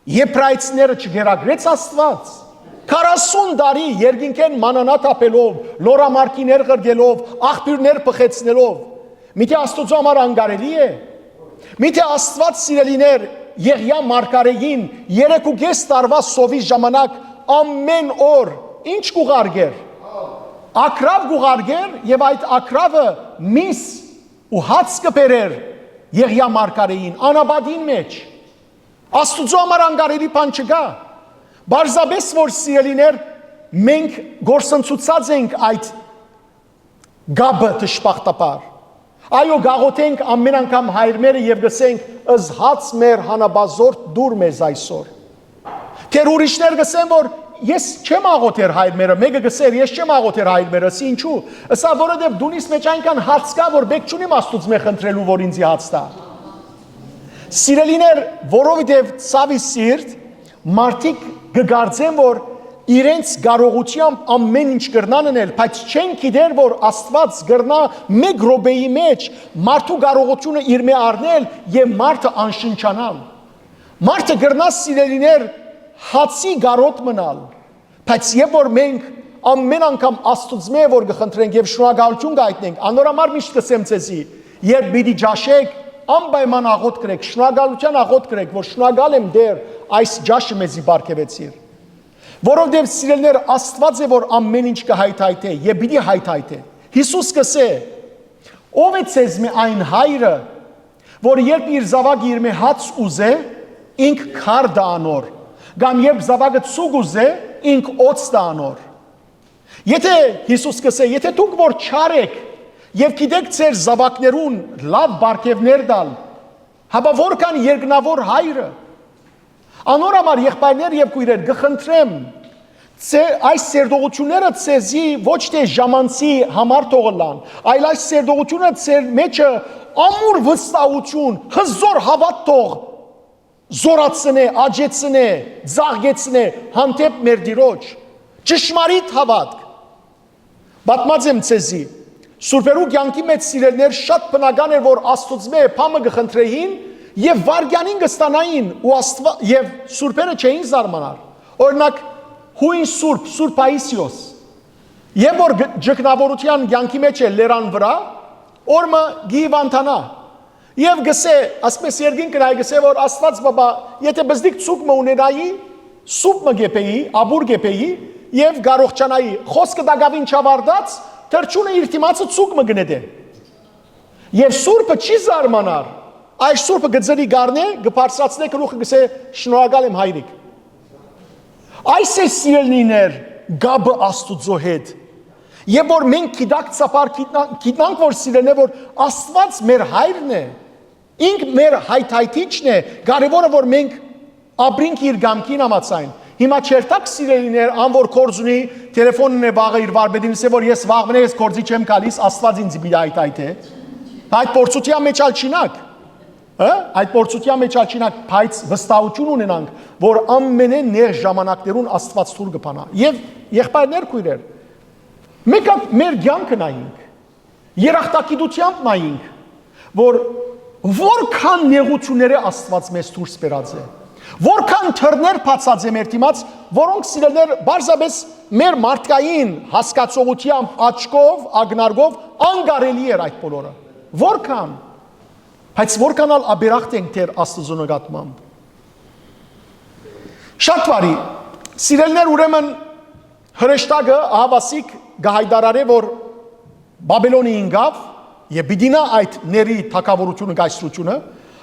Speaker 1: Եբրայցները չգերագրեց Աստված 40 տարի երկինքեն մանանատ ապելով, լորամարկիներ ղրգելով, աղբյուրներ պխեցնելով, միթե Աստծո համար անգարելի է, միթե Աստված սիրելիներ Եղիա մարգարեին 3.5 տարվա սովի ժամանակ ամեն օր ինչ կուղարգեր, ակրավ կուղարգեր և այդ ակրավը միս ու հաց կբերեր Եղիա մարգարեին, անաբադին մեջ, Աստուծո համար անգարելի բան չկա, բարձաբես որ սիրելիներ մենք գործընծուցած ենք այդ գաբը տշպախտապար, այո գաղոթենք ամեն անգամ հայրմերը և գսենք ըզհաց մեր հանաբազորդ դուր մեզ այսօր, թեր ուրիշներ գսեն որ ես չեմ աղոթեր հայրմերը, մեկը գսեր ես չեմ աղոթեր հայրմերը, սի ինչու, ըսա որովհետև դունիս մեջ այնքան հաց կա որ բեք չունիմ Աստուծո մե խնդրելու որ ինձի հաց տա Սիրելիներ, որովհետև ցավի սիրտ, մարդիկ կգարձեն, որ իրենց կարողությամբ ամեն ինչ կրնան անել, բայց չեն գիտեր, որ Աստված կրնա մեկ րոպեի մեջ մարդու կարողությունը իր մե առնել եւ մարդը անշնչանալ։ Մարդը կրնա սիրելիներ հացի գարոտ մնալ, բայց երբ որ մենք ամեն անգամ Աստծո մե որ կխնդրենք եւ շնորհակալություն կայտնենք, անորամար միշտ կսեմ ցեզի, երբ պիտի ջաշեք անպայման աղոթ կրեք, շնորհակալության աղոթ կրեք, որ շնորհակալ եմ դեր այս ջաշը մեզի բարգեւեցիր։ Որովհետև սիրելիներ Աստված է որ ամեն ինչ կհայթայթե, եւ պիտի հայթայթե։ Հիսուս կսե. ով է ցեզ մե այն հայրը, որ երբ իր զավակը իր մե հաց ուզե, ինք քար դա անոր, կամ երբ զավակը ցուգ ուզե, ինք օծ դա անոր։ Եթե Հիսուս կսե, եթե դուք որ չար եք Եվ գիտեք ձեր զավակներուն լավ բարգևներ դալ, հապա որքան երկնավոր հայրը, անոր համար եղբայրներ եւ քույրեր գխնդրեմ, այս սերտողությունները ցեզի ոչ թե ժամանցի համար թողլան, այլ այս սերտողությունը ձեր մեջը ամուր վստահություն, հզոր հավատ թող, զորացնե, աճեցնե, զարգեցնե հանդեպ մեր Տիրոջ, ճշմարիտ հավատք, Պատմած եմ ցեզի Սուրբերու կյանքի մեջ սիրելներ շատ բնական էր որ Աստծո փամը գխնդրեին եւ վարգյանին կստանային ու եւ սուրբերը չէին զարմանար օրինակ հույն Սուրբ Պայիսիոս եւ որ ջկնավորության կյանքի մեջ է լերան վրա օրը գիվանտանա եւ գսե ասպես երգին կրայ գսե որ Աստված բաբա եթե բզդիկ ցուկ մը ունենայի սուպ մը գեփեի աբուր գեփեի եւ գարողչանայի խոսքը դակավին չավարտած թրջունը իր դիմացը ցուկ մը գնեդե եւ սուրբը չի զարմանար այս սուրբը գծերի գարնե գբարձրացնե գլուխը գսե շնորհակալ եմ հայրիկ այս է սիրելիներ գաբը Աստուծո հետ եւ որ մենք գիտակցաբար գիտնանք որ սիրելն է որ Աստված մեր հայրն է ինք մեր հայթայթիչն է կարևորը որ մենք ապրենք իր գամքին համացայն հիմա չերտակ սիրելիներ անոր կորձունի տելեֆոնն է վաղը իր վարպետին ասե որ ես վաղվն ես կորձի չեմ գալիս Աստված ինձ մի հայթայթ է այդ փորձության մեջ ալ չինակ այդ փորձության մեջ ալ չինակ բայց վստահություն ունենանք որ ամենեն ներ ժամանակներուն Աստված թույլ կփանա եւ եղբայրներ քույրեր մենք մեր կյանքը նայենք երախտագիտությամբ նայենք որ որքան նեղությունները Աստված մեզ դուրս բերած է որքան թռներ բացած է մեր դիմաց որոնք սիրելներ բարձրապես մեր մարդկային հասկացողությամբ աչքով ագնարգով անկարելի էր այդ բոլորը որքան բայց որքանալ աբերախտ ենք թեր Աստծո նկատմամբ շատ բարի սիրելներ ուրեմն հրեշտակը ահավասիկ գահայդարարե որ Բաբելոնի ինգավ եւ բիդինա այդ ների թակավորությունը գայսրությունը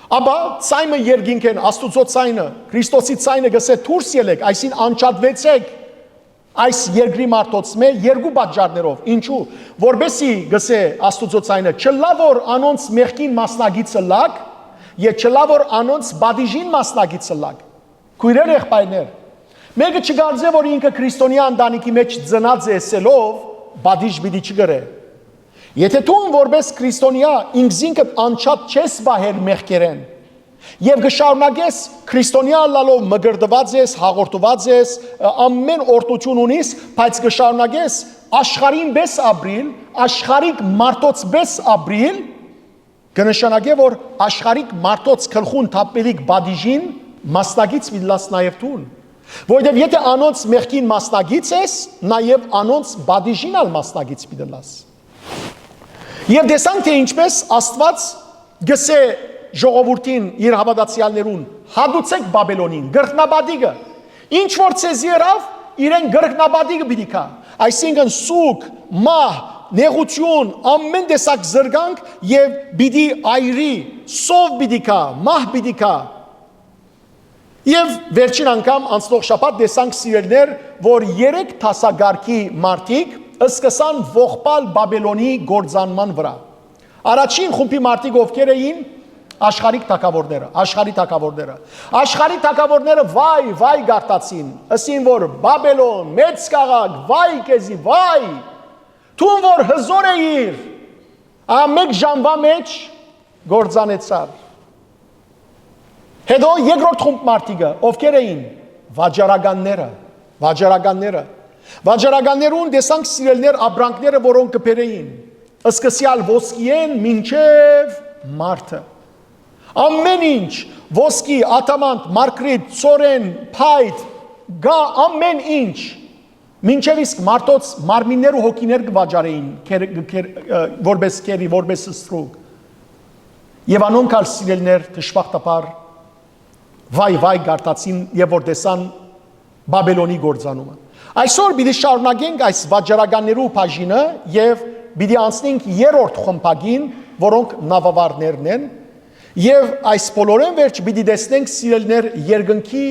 Speaker 1: ապա ցայմը երգինք են Աստուծո ցայնը Քրիստոսի ցայնը գսե դուրս ելեք այսին անչադվեցեք այս երկրի մարդոցմե երկու պատճառներով ինչու որբեսի գսե Աստուծո ցայնը չլա որ անոնց մեղքին մասնագիծը լակ եւ չլա որ անոնց բադիժին մասնագիծը լակ քույրեր եղբայրներ մեկը չգարձե որ ինքը քրիստոնյա ընտանիքի մեջ ծնած է սելով բադիժ պիտի չգրե եթե դու որպես քրիստոնյա ինքզինքդ անչափ չես բահեր մեղքերեն եւ գշարունակես քրիստոնյա լալով մգրդված ես հաղորդված ես ամեն օրտություն ունիս բայց գշարունակես աշխարհին բես ապրիլ աշխարհիկ մարդոց բես ապրիլ կնշանակե որ աշխարհիկ մարդոց քլխուն թափելիք բադիժին մասնագից միլաս նաեւ դուն որովհետեւ եթե անոնց մեղքին մասնագից ես նաեւ անոնց բադիժին ալ մասնագից միլաս եւ դեսանք թե ինչպես Աստված գսե ժողովրդին իր հավատացյալներուն հադուցեք Բաբելոնին գրտնաբադիգը ինչ որ ցեզ երավ իրեն գրտնաբադիգը պիտի կա այսինքն սուկ մահ նեղություն ամեն տեսակ զրկանք եւ պիտի այրի սով պիտի կա մահ պիտի կա եւ վերջին անգամ անցնող շաբաթ տեսանք սիրելներ որ 3 տասագարքի մարդիկ սկսան ողբալ Բաբելոնի գործանման վրա առաջին խումբի մարդիկ ովքեր էին աշխարհիկ թագավորները վայ գարտացին ասին որ Բաբելոն մեծ քաղաք վայ քեզի վայ թուն որ հզոր էիր ամեկ ժամվա մեջ գործանեցար հետո երկրորդ խումբ մարդիկը ովքեր էին վաճառականներուն տեսանք սիրելներ ապրանքները որոնք կբերեին սկսյալ ոսկիեն մինչև մարդը ամեն ինչ ոսկի ատամանտ մարկրիտ ծորեն փայտ գա ամեն ինչ մինչև իսկ մարդոց մարմիններ ու հոգիներ կվաճառեին որպես քերի որպես ստրուկ եւ անոնք ալ սիրելներ դժբախտաբար վայ գարտացին եւ որ տեսան Բաբելոնի գործանումը այսօր պիտի շարունակենք այս վաճառականներու բաժինը եւ պիտի անցնենք երրորդ խմբագին որոնք նավավարներն են եւ այս բոլորեն վերջ պիտի տեսնենք սիրելներ երկնքի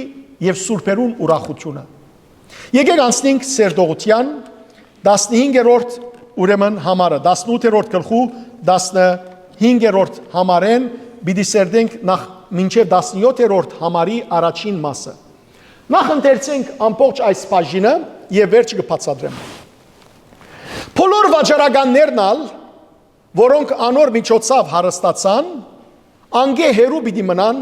Speaker 1: եւ սուրբերուն ուրախությունը եկեք անցնենք սերտողության 15-րդ ուրեմն համարը 18-րդ գլխու 15-րդ համարեն պիտի սերտենք նախ մինչև 17-րդ համարի առաջին մասը նախ ընթերցենք ամբողջ այս բաժինը եւ վերջը կբացատրեմ բոլոր վաճառականներն ալ որոնք անոր միջոցով հարստացան անգե հերու պիտի մնան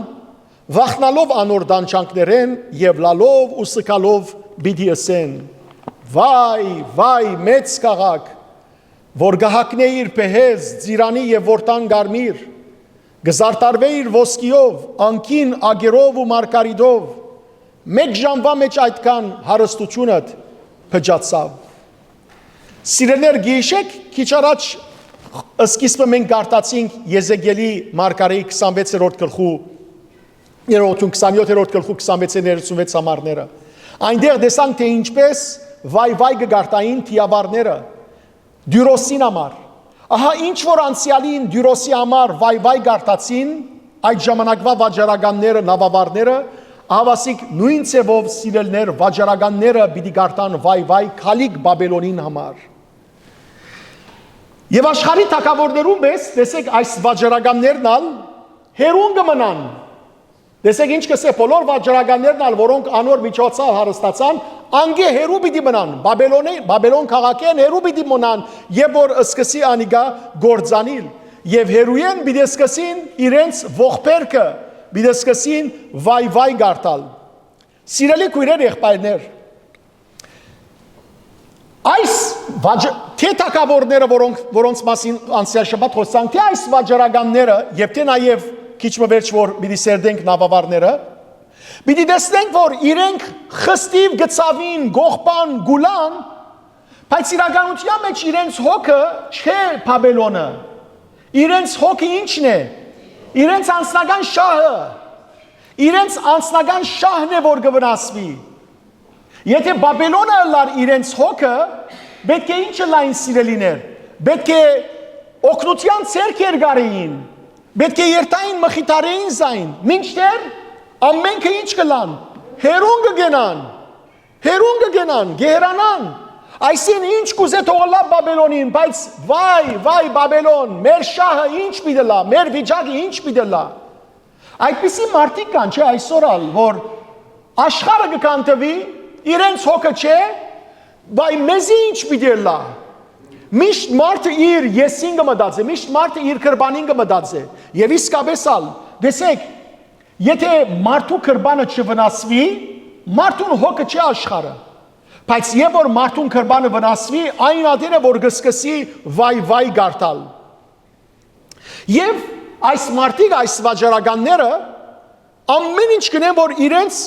Speaker 1: վախնալով անոր դանչանքներեն եւ լալով ու սկալով պիտի ասեն վայ մեծ քաղաք որ գահակնե իր պեհեզ, ձիրանի և որդան գարմիր, գզարտարվե իր ոսկիով, անկին ագերով ու մարկարիդով, մեկ ժամվա մեջ այդքան հարստությունըդ պջացավ։ Սիրելներ գիշեք, քիչ առաջ սկիզբը մենք գարտացինք Եզեկիելի մարգարեի 26-րդ գլխու 27-րդ գլխու 26-36 համարները։ Այնտեղ տեսանք, թե ինչպես վայ գարտային թիավարները Դյուրոսին համար։ Ահա ինչ որ անցյալին Դյուրոսի համար վայ գարտացին, այդ ժամանակվա վաճառականները, նավավարները, ավասիկ նույն ցևով սիրելներ վաճառականները պիտի գարտան վայ քալիկ Բաբելոնին համար։ Եվ աշխարհի թագավորներում պես տեսեք այս վաճառականներն ալ հերուն կմնան։ Տեսեք ինչ կսե բոլոր վաճառականներն ալ, որոնք անոր միջոցով հարստացան, անգե հերու պիտի մնան, Բաբելոն քաղաքեն հերու պիտի մնան, եւ որ սկսի անիգա գործանիլ, եւ հերույեն պիտի սկսին իրենց ողբերքը, պիտի սկսին վայ գարտալ։ Սիրելի քույրեր, եղբայրներ, այս թե թագավորները, որոնց մասին անցյալ շաբաթ խոսանք, թե այս վաճառականները եւ թե նաեւ քիչ մվերջ որ պիտի սերդենք նավավարները, պիտի տեսնենք, որ իրենք խստիվ գծավին, գողբան, գուլան, բայց իրականության մեջ իրենց հոգը չէ Բաբելոնը, իրենց հոգը ինչն է, իրենց անձնական շահը, իրենց անձնական շահն է, որ կվնասվի։ Եթե Բաբելոնը լար իրենց հոգը, պետք է ինչը լայն սիրելիներ, պետք է օգնության ցերքեր գարեին, պետք է երթային մխիթարեին զայն, մինչդեռ ամենքը ինչ կլան, հերուն կգենան, գերանան, այսին ինչ կուզե թողլա Բաբելոնին, բայց վայ Բաբելոն, մեր շահը ինչ պիտի լա, մեր վիճակը ինչ պիտի լա։ Այդպիսի մարդիկ կան, չէ, այսօր ալ, որ աշխարհը կկանտվի, իրենց հոգը չէ, բայց մեզի ինչ պիտի լա։ Միշտ մարդը իր եսին կմտածե, միշտ մարդը իր կրբանին կմտածե, եւ իսկապես ալ, տեսեք, եթե մարդու կրբանը չվնասվի, մարդուն հոգը չի աշխարհը, բայց եւ որ մարդուն կրբանը վնասվի, այն ադերը որ կսկսի վայ գարտալ։ Եվ այս մարդիկ, այս վաճառականները ամեն ինչ կնեն, որ իրենց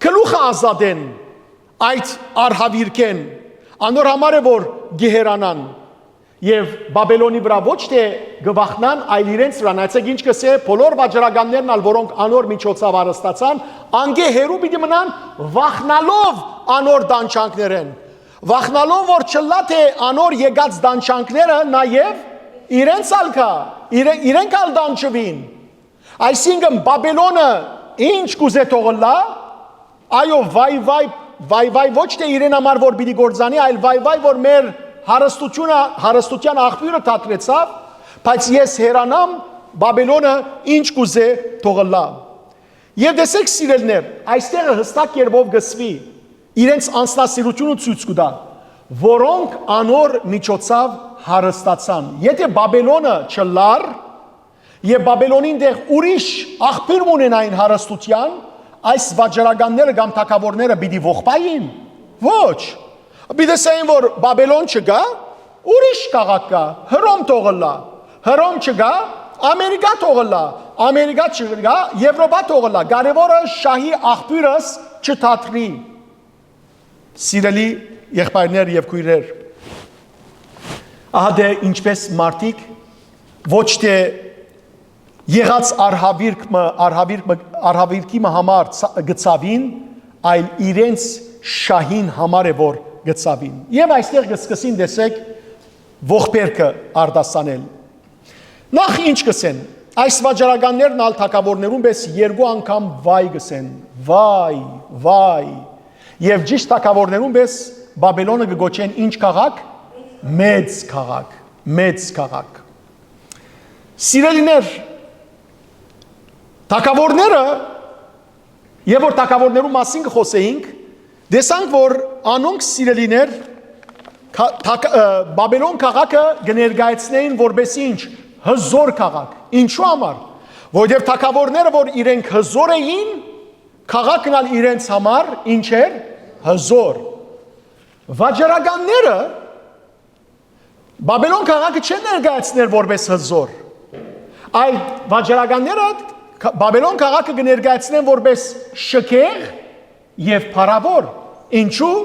Speaker 1: գլուխը ազատեն այդ արհավիրքեն, անոր համար է որ գեհերանան եւ Բաբելոնի վրա ոչ թե գվախնան, այլ իրենց վրա, նայեցեք ինչ կսե, բոլոր վաճառականներն ալ, որոնք անոր միջոցով հարստացան, անգե հերու պիտի մնան վախնալով անոր դանչանքներեն, վախնալով որ չլա թե անոր եկած դանչանքները նաեւ իրենց ալքա, իրենք ալ դանչվին։ Այսինքն Բաբելոնը ինչ կուզե թողլա, այո վայ ոչ թե իրեն համար որ պիտի գործանի, այլ վայ որ մեր հարստության աղբյուրը թատրեցավ, բայց ես հերանամ Բաբելոնը ինչ կուզե թողլա։ Եվ տեսեք սիրելներ, այստեղ հստակ երբով գսվի իրենց անձնասիրությունը ցույց կտա, որոնք անոր միջոցով հարստացան։ Եթե Բաբելոնը չլար եւ Բաբելոնին դեղ ուրիշ աղբյուր ունենային հարստության, այս վաճառականները կամ թագավորները պիտի ողբային։ Ոչ։ Պիտի ասեն, որ Բաբելոն չգա, ուրիշ քաղաք կա, Հռոմ թողլա, Հռոմ չգա, Ամերիկա թողլա, Ամերիկա չգա, Եվրոպա թողլա, կարևորը շահի աղբյուրս չթատրի։ Սիրելի եղբայրներ եւ քույրեր, ահա դե ինչպես մարդիկ ոչ թե եղած արհավիրքի համար գծավին, այլ իրենց շահին համար է որ գծավին։ Եվ այստեղ կսկսին տեսեք ողբերքը արտասանել։ Նախ ինչ կսեն, այս վաճառականներն ալ թագավորներում պես երկու անգամ վայ գսեն, վայ, եւ ճիշտ թագավորներում պես Բաբելոնը կգոչեն ինչ քաղաք, մեծ քաղաք։ Սիրելիներ, թագավորները, եւ որ թագավորներու մասին կխոսեինք, տեսանք որ անոնք սիրելիներ Բաբելոն քաղաքը կներկայացնեին որպես ինչ հզոր քաղաք։ Ինչու համար? Որովհետեւ թագավորները որ իրենք հզոր էին, քաղաքն ալ իրենց համար ինչ էր հզոր։ Վաճառականները Բաբելոն քաղաքը չեն ներկայացնել որպես հզոր, այլ վաճառականները Բաբելոն քաղաքը կներկայացնեն որպես շքեղ եւ փառավոր։ Ինչու՞։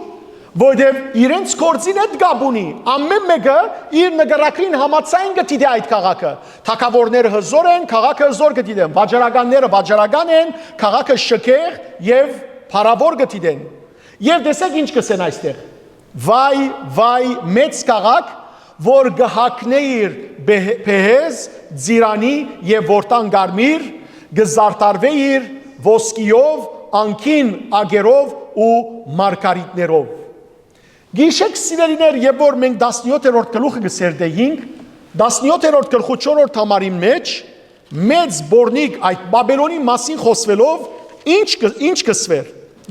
Speaker 1: Որտեղ իրենց կորձին հետ գաբ ունի, ամեն մեկը իր նկարակրին համաձայն գտիդե այդ քաղաքը։ Թագավորները հզոր են, քաղաքը հզոր գտիդեն, վաճառականները վաճառական են, քաղաքը շքեղ եւ փառավոր գտիդեն։ Եվ տեսեք ինչ կսեն այստեղ։ Վայ, վայ, մեծ քաղաք, որ գահակնեիր բեհեզ, ձիրանի եւ որտան գարմիր, գզարտարվեիր ոսկիով, անքին ագերով ու մարգարիտներով։ Գիշեք սիրելիներ, երբ որ մենք 17-րդ գլուխը գսերդեինք, 17-րդ գլխու 4-րդ համարի մեջ մեծ բորնիկ այդ Բաբելոնի մասին խոսվելով ինչ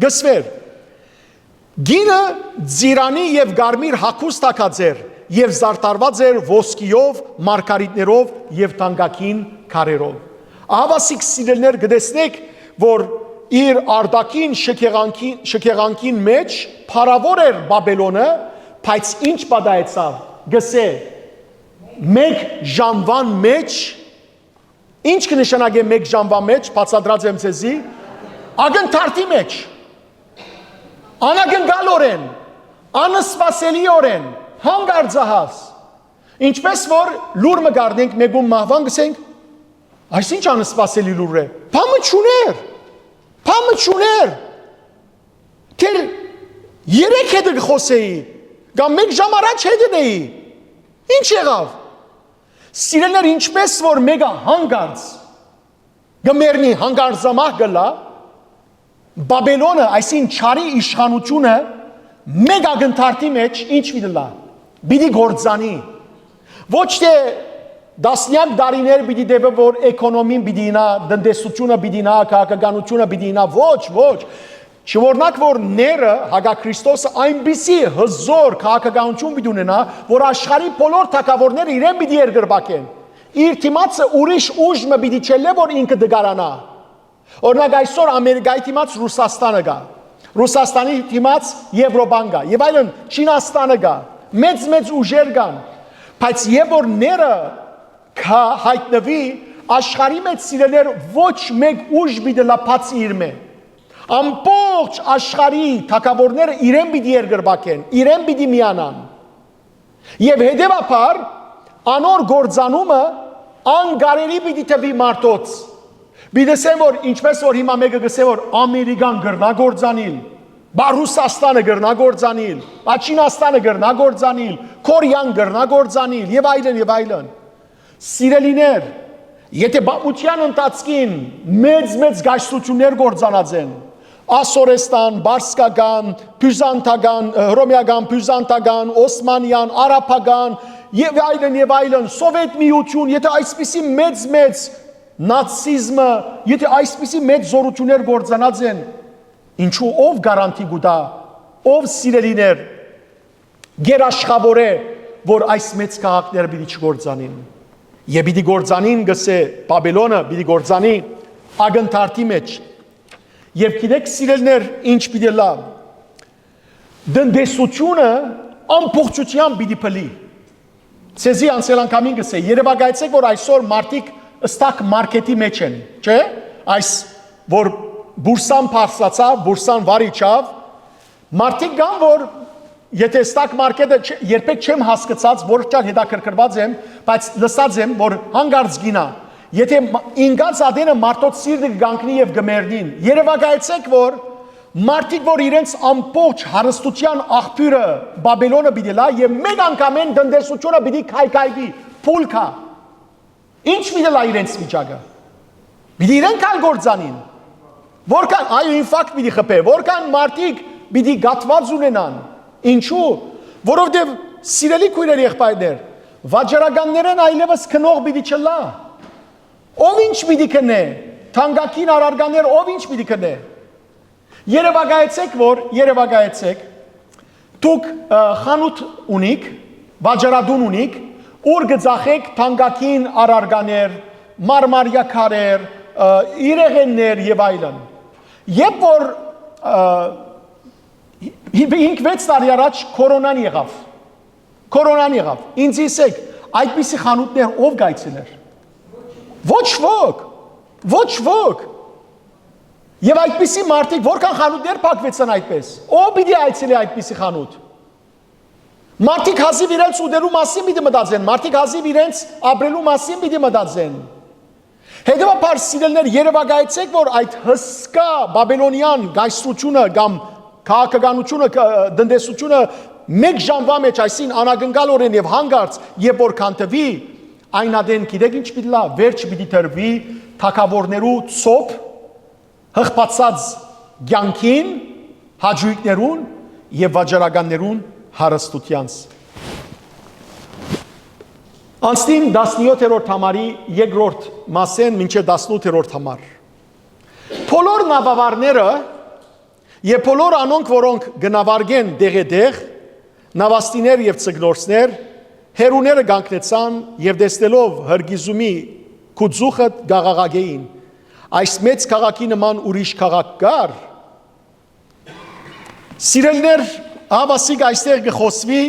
Speaker 1: գսվեր։ Գինը ձիրանի եւ գարմիր հագուստ տակածեր եւ զարտարված էր ոսկիով, մարգարիտներով եւ տանգակին քարերով։ Ահավասիկ սիրելիներ գտեսնեք, որ իր արդակին շքեղանքին մեջ փառավոր էր Բաբելոնը, բայց ինչ պատահեցավ, գսե մեկ ժամվան մեջ, ինչ կնշանակե մեկ ժամվան մեջ, բացատրած եմ ձեզի, ակնթարթի մեջ, անագնգալորեն, անսպասելիորեն, հանգարձահաս, ինչպես որ լուր մգարնենք մեկում մահվան գսենք, այս ինչ անսպասելի լուր է, Փամը չուներ, թեր երեք հետը խոսեի, կամ մեկ ժամ առաջ հետն էի, ինչ եղավ, սիրելներ ինչպես որ մեկը հանգարց, գմերնի հանգարձամահ գլա, Բաբելոնը, այսին չարի իշխանությունը, մեկ ագնթարթի մեջ ինչ վիդլա, բիդի գործանի, ոչ թե դասնյակ դարիներ պիտի դեպը, որ էկոնոմին պիտի ինա, դնդեսությունը պիտի ինա, քաղաքականությունը պիտի ինա, ոչ, չորնակ որ ները, հագա Քրիստոսը այնպիսի հզոր քաղաքականություն պիտի ունենա, որ աշխարհի բոլոր թագավորները իրեն պիտի երկրպագեն, իր թիմացը ուրիշ ուժը պիտի չելե, որ ինքը դգարանա, օրինակ այսօր Ամերիկայի թիմաց Ռուսաստանը գա, Ռուսաստանի թիմաց Եվրոպան գա, եւ այլն Չինաստանը գա, մեծ ուժեր կան, բայց եւ որ ները հայտնվի աշխարհի մեջ սիրելեր ոչ մեկ ուժ պիտի լապացի իր մե ամբողջ աշխարհի թագավորները իրեն պիտի երկրպագեն իրեն պիտի միանան եւ հետեւաբար անոր գործանումը անկարելի պիտի տվի մարդոց բիդեսեմ որ ինչպես որ հիմա մեկը գսե որ Ամերիկան գրնա գործանիլ Ռուսաստանը գրնա գործանիլ Չինաստանը գրնա գործանիլ Կորեան գրնա գործանիլ եւ այլն Սիրելիներ, եթե բապության ընթացքին մեծ գայշտություններ գործանած են, Ասորեստան, Բարսկական, Բյուզանտական, Հռոմեական, Բյուզանտական, Օսմանյան, Արաբական եւ այլն, Սովետ միություն, եթե այսպիսի մեծ նացիզմը, եթե այսպիսի մեծ զորություններ գործանած են, ինչու ով գարանտի գուտա, ով սիրելիներ, գերաշխավոր է, որ այս մեծ քաղաքները պիտի չգործանին։ Եվ պիտի գործանին գսե Բաբելոնը պիտի գործանի ագնթարթի մեջ եւ գիտեք սիրելներ ինչ պիտի լա դնդեսությունը ամբողջությամբ պիտի փլի ցեզի անցել անգամին գսե երևակայեցեք որ այսօր մարդիկ ըստակ մարքեթի մեջ են չէ այս որ բուրսան փարսացավ բուրսան վարիչավ մարդիկ կան որ Եթե ստակ մարքետը երբեք չեմ հասկացած, որ ճար հետաքրքրված եմ, բայց լսած եմ, որ հանգարց գինա, եթե ինգած ադենը մարդոց սիրտը կգանքնի եւ գմերնին, երևակայեցեք, որ մարդիկ, որ իրենց ամբողջ հարստության աղբյուրը Բաբելոնը պիտի լա եւ մեկ անգամեն դնդեսությունը պիտի քայքայվի, փուլքա։ Ինչ պիտի լա իրենց վիճակը։ Պիտի իրենք ալ գործանին։ Որքան այո ինֆակտ պիտի խփե, որքան մարդիկ պիտի գատված ունենան։ Ինչու, որովհետև սիրելի քույրեր եղբայրներ, վաճառականներն այլևս քնող պիտի չլա։ Ով ինչ պիտի քնե, թանկագին առարկաներ ով ինչ պիտի քնե։ Երևակայեցեք, դուք խանութ ունիք, վաճառադուն ունիք, ուր գծախեք թանկագին առարկաներ, մարմարյա քարեր, իրեղեններ եւ այլն։ Երբ որ 5-6 տարի առաջ կորոնան եղավ, Կորոնան եղավ։ Ինձ իսեք, այդպիսի խանութներ ով գայցելեր։ Ոչ ոք։ Ոչ ոք։ Եվ այդպիսի մարդիկ որքան խանութներ փակվեցան այդպես։ Ով պիտի այցելի այդպիսի խանութ։ Մարդիկ հազիվ իրենց ուտելու մասին պիտի մտածեն, մարդիկ հազիվ իրենց ապրելու մասին պիտի մտածեն։ Հետևաբար սիրելիներ, երևակայեցեք, որ այդ հսկա բաբելոնյան գայսրությունը կամ քաղաքականությունը, տնտեսությունը մեկ ժամվա մեջ այսին անագնկալորեն եւ հանգարց եւ որ կանտվի, այն ադեն գիտեք ինչ պիտի լա, վերջ պիտի տրվի թակավորներու ցոփ հղբացած ցանկին, հաջույքներուն եւ վաճառականներուն հարստությանց։ Անցնին 17-րդ համարի երկրորդ մասեն մինչև 18-րդ համար։ Բոլոր նավավարները եւ բոլոր անոնք, որոնք գնավարգեն դեղեդեղ, նավաստիներ եւ ցգնորսներ, հերուները գանկնեցան եւ տեսնելով հրգիզումի կուծուխը գաղաղագեին։ Այս մեծ քաղաքի նման ուրիշ քաղաք կար։ Սիրելներ, հավասիկ այստեղ գխոսվի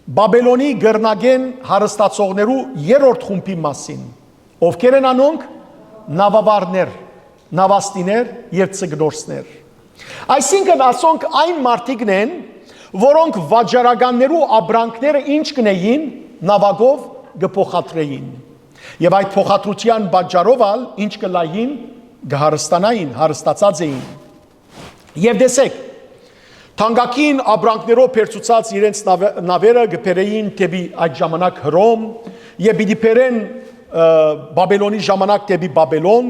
Speaker 1: Բաբելոնի գրնագեն հարստացողներու երրորդ խումբի մասին, ովքեր են անոնք նավավարներ, նավաստիներ եւ ցգնորսներ։ Այսինքն ասոնք այն մարդիկն են, որոնք վաճառականներու ապրանքները ինչ կնեին, նավագով գփոխադրեին։ Եվ այդ փոխադրության պատճառով ինչ կլային, գհարստանային, հարստացած էին։ Եվ տեսեք, Թանկագին ապրանքներով փերծուած իրենց նավերը գբերեին դեպի այդ ժամանակ Հռոմ եւ պիտի բերեն Բաբելոնի ժամանակ դեպի Բաբելոն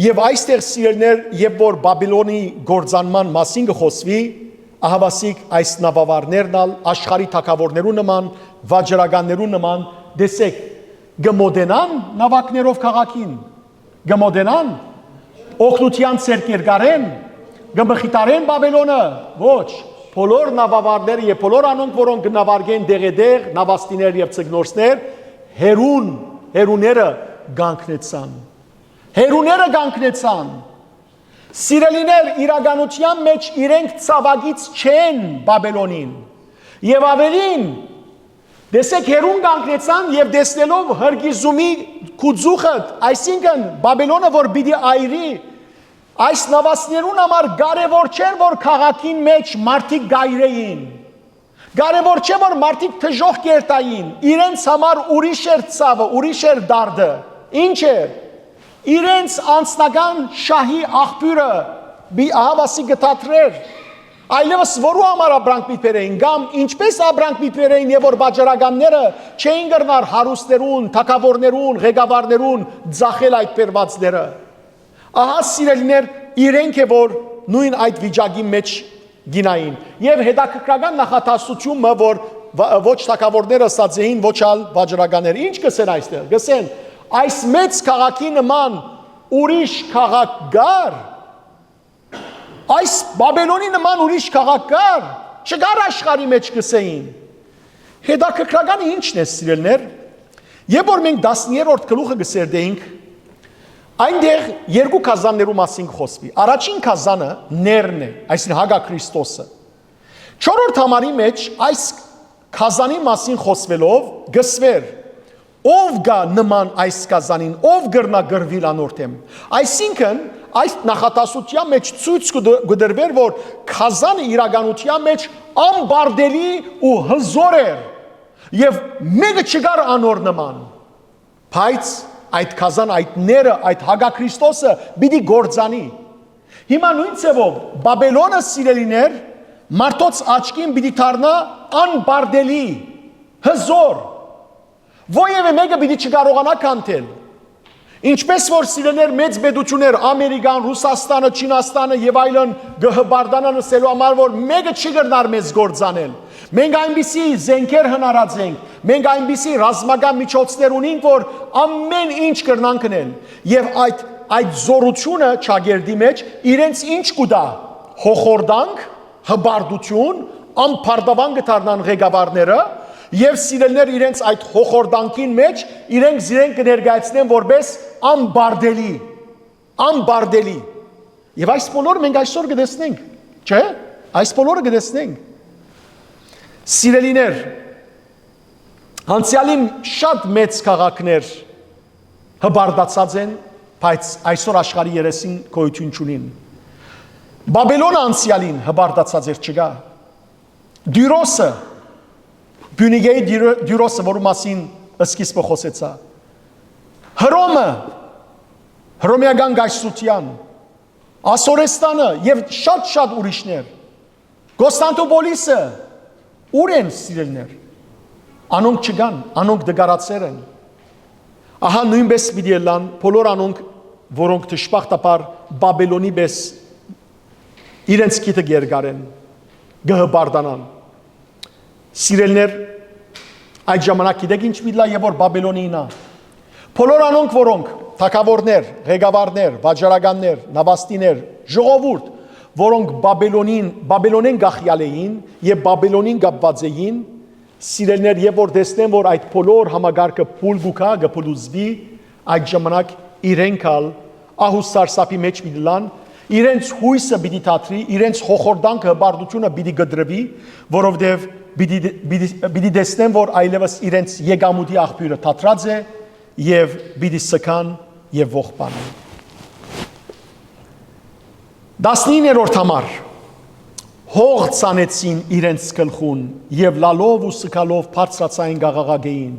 Speaker 1: եւ այստեղ սիրելներ եւ որ Բաբելոնի գործանման մասին գխոսվի ահավասիկ այս նավավարներն աշխարհի թակավորներու նման վաճառականներու նման դեսեք գմոդենան նավակներով քաղաքին գմոդենան օգնության ցերկերգարեն Գմխիտարեն Բաբելոնը, ոչ, բոլոր նավավարները եւ բոլոր անոնք, որոնք գնավարգեն դեղեդեղ, նավաստիներ եւ ցգնորսներ, հերուները գանկնեցան։ Հերուները գանկնեցան։ Սիրելիներ, իրականության մեջ իրենք ցավագից չեն Բաբելոնին։ Եվ ավելին, դեսեք հերուն գանկնեցան եւ տեսնելով հրգիզումի կուծուխը, այսինքն Բաբելոնը որ պիտի այրի Այս նավաստներուն համար կարևոր չէ որ քաղաքին մեջ մարդիկ գայրեին։ Կարևոր չէ որ մարդիկ թժող կերտային։ Իրենց համար ուրիշ էր ցավը, ուրիշ էր դարդը։ Ինչ էր։ Իրենց անձնական շահի աղբյուրը ահավասի գտածրեր։ Այլևս որու համար ապրանք պիտբերեին, կամ ինչպես ապրանք պիտբերեին եւ որ վաճառականները չէին գտնար հարուստներուն, թակավորներուն, ղեկավարներուն ձախել այդ բերվածները։ Ահա սիրելիներ իրենք է որ նույն այդ վիճակի մեջ գինային եւ հետաքրքրական նախատասությունը որ ոչ թակավորները ստացած էին ոչ ալ վաճառականները ինչ կսեն այստեղ գսեն այս մեծ քաղաքի նման ուրիշ քաղաք կար այս Բաբելոնի նման ուրիշ քաղաք կար չկար աշխարհի մեջ գսեին հետաքրքրականը ինչն է սիրելիներ երբ որ մենք 10-րդ գլուխը գսերդեինք Այնտեղ երկու կազաններու մասին խոսվի։ Առաջին կազանը ներն է, այսինքն Հագա Քրիստոսը։ 4-րդ համարի մեջ այս կազանի մասին խոսվելով գսվեր ով գա նման այս կազանին, ով գրնա գրվիլ անորթեմ։ Այսինքն այս նախատասության մեջ ցույց կդրվեր որ կազանը իրականության մեջ անբարդելի ու հզոր էր եւ մեկը չկար անոր նման։ Բայց Այդ կազան, այդ ները, այդ Հագա Քրիստոսը պիտի գործանի։ Հիմա նույն ցևով Բաբելոնը սիրելիներ մարդոց աչքին պիտի դառնա անբարդելի, հզոր։ Ովևէ մեկը պիտի չկարողանա կանթել։ Ինչպես որ սիրելիներ մեծ պետություններ Ամերիկան, Ռուսաստանը, Չինաստանը եւ այլն գհբարդանան ասելու համար որ մեկը չի գտնար մեզ գործանել։ Մենք այնպիսի զենքեր հնարած ենք, մենք այնպիսի ռազմական միջոցներ ունենք, որ ամեն ինչ կրնան կնել։ Եվ այդ զորությունը ճագերդի մեջ իրենց ինչ կուտա, հոխորդանք, հբարդություն, անփարդավան կդառնան ղեկավարները, եւ սիրելներ իրենց այդ հոխորդանքին մեջ իրենք կներկայացնեն որպես անբարդելի։ Եվ այս բոլորը մենք այսօր կտեսնենք, չէ՞։ Այս բոլորը կտեսնենք։ Սիրելիներ, Անցյալի շատ մեծ քաղաքներ հբարդացած են, բայց այսօր աշխարհի երեսին գոյություն չունին։ Բաբելոնը անցյալին հբարդացած էր չկա։ Դյուրոսը, Բյունիգեի Դյուրոսը, որի մասին սկիզբը խոսեցա։ Հռոմը, հռոմեական գայսրության, Ասորեստանը եւ շատ ուրիշներ։ Կոստանդնուպոլիսը, ուր են սիրելներ։ Անոնք չկան, անոնք դգարացեր են։ Ահա նույնպես պիտի լան բոլոր անոնք, որոնք դժբախտաբար Բաբելոնի պես իրենց գիտը գերգարեն, գհբարդանան։ Սիրելներ, այդ ժամանակ գիտեք ինչ պիտի լա եւ որ Բաբելոնին է։ Բոլոր անոնք, որոնք թագավորներ, ղեկավարներ, վաճառականներ, նավաստիներ, ժողովուրդ, որոնք Բաբելոնեն գախյալ էին եւ Բաբելոնին կապված էին, սիրելներ, եւ որ տեսնեն, որ այդ բոլոր համագարկը փուլ գուքա, գփուլուզվի, այդ ժամանակ իրենք ալ ահուսարսափի մեջ պիտի լան, իրենց հույսը պիտի թատրի, իրենց հոխորտանքը հբարդությունը պիտի գդրվի, որովհետեւ պիտի տեսնեն, որ այլևս իրենց եկամուտի աղբյուրը թատրած է եւ պիտի սքան եւ ողբանան։ 19-րդ համար հող ցանեցին իրենց գլխուն եւ լալով ու սկալով բարձրացային գաղաղագեին։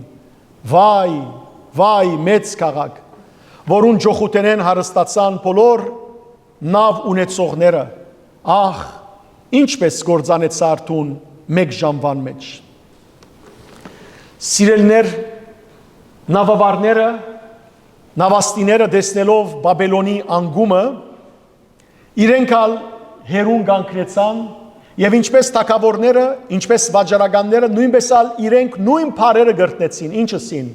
Speaker 1: Վայ, մեծ քաղաք, որուն ջոխուտենեն հարստացան բոլոր նավ ունեցողները, ահ, ինչպես գործանեց արդուն մեկ ժամվան մեջ։ Սիրելներ, նավավարները, նավաստիները տեսնելով Բաբելոնի անգումը, իրենք ալ հերուն կանգնեցան եւ ինչպես թագավորները, ինչպես վաճառականները, նույնպես ալ իրենք նույն բարերը գրտնեցին, ինչըսին.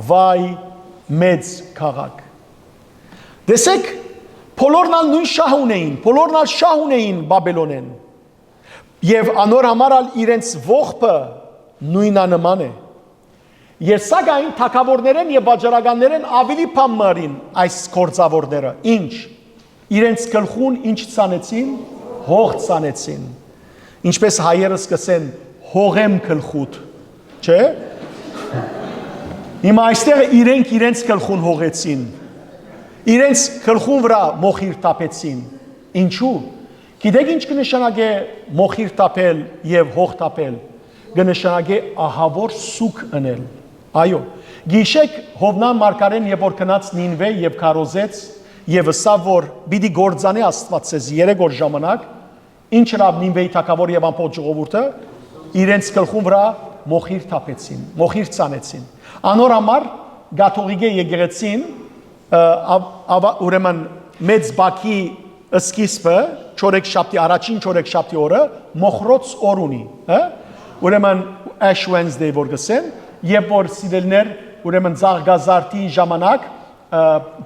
Speaker 1: Վայ, մեծ քաղաք։ Տեսեք, բոլորն ալ նույն շահ ունեին, բոլորն ալ շահ ունեին Բաբելոնեն։ Եվ անոր համար ալ իրենց ողբը նույնանման է։ Սակայն թագավորներեն եւ վաճառականներեն ավելի փամարին այս կորձավորները։ Ինչ։ Իրենց գլխուն ինչ ցանեցին, հող ցանեցին։ Ինչպես հայերս կսեն հողեմ գլխուտ, չէ՞։ Հիմա այստեղ իրենց գլխուն հողեցին։ Իրենց գլխուն վրա մոխիր տապեցին։ Ինչու։ Գիտեք ինչ կնշանակե մոխիր տապել եւ հող տապել։ Կնշանակե ահավոր սուկ ընել։ Այո, գիշեք Հովնան մարգարեն երբ որ գնաց Նինվե եւ քարոզեց եւ սա որ պիտի գործանի Աստված ցեզ 3 օր ժամանակ, ինչ լավ Նինվեի թագավոր եւ ամբողջ ժողովուրդը իրենց գլխուն վրա մոխիր թափեցին, մոխիր ցանեցին։ Անոր համար գաթողիկե եկեղեցին ուրեմն մեծ բակի սկիզբը չորեքշաբթի առաջին չորեքշաբթի օրը մոխրոց օր ունի, հա։ Ուրեմն Ash Wednesday որ գսեն, երբ որ սիրելներ ուրեմն զարգազարտի ժամանակ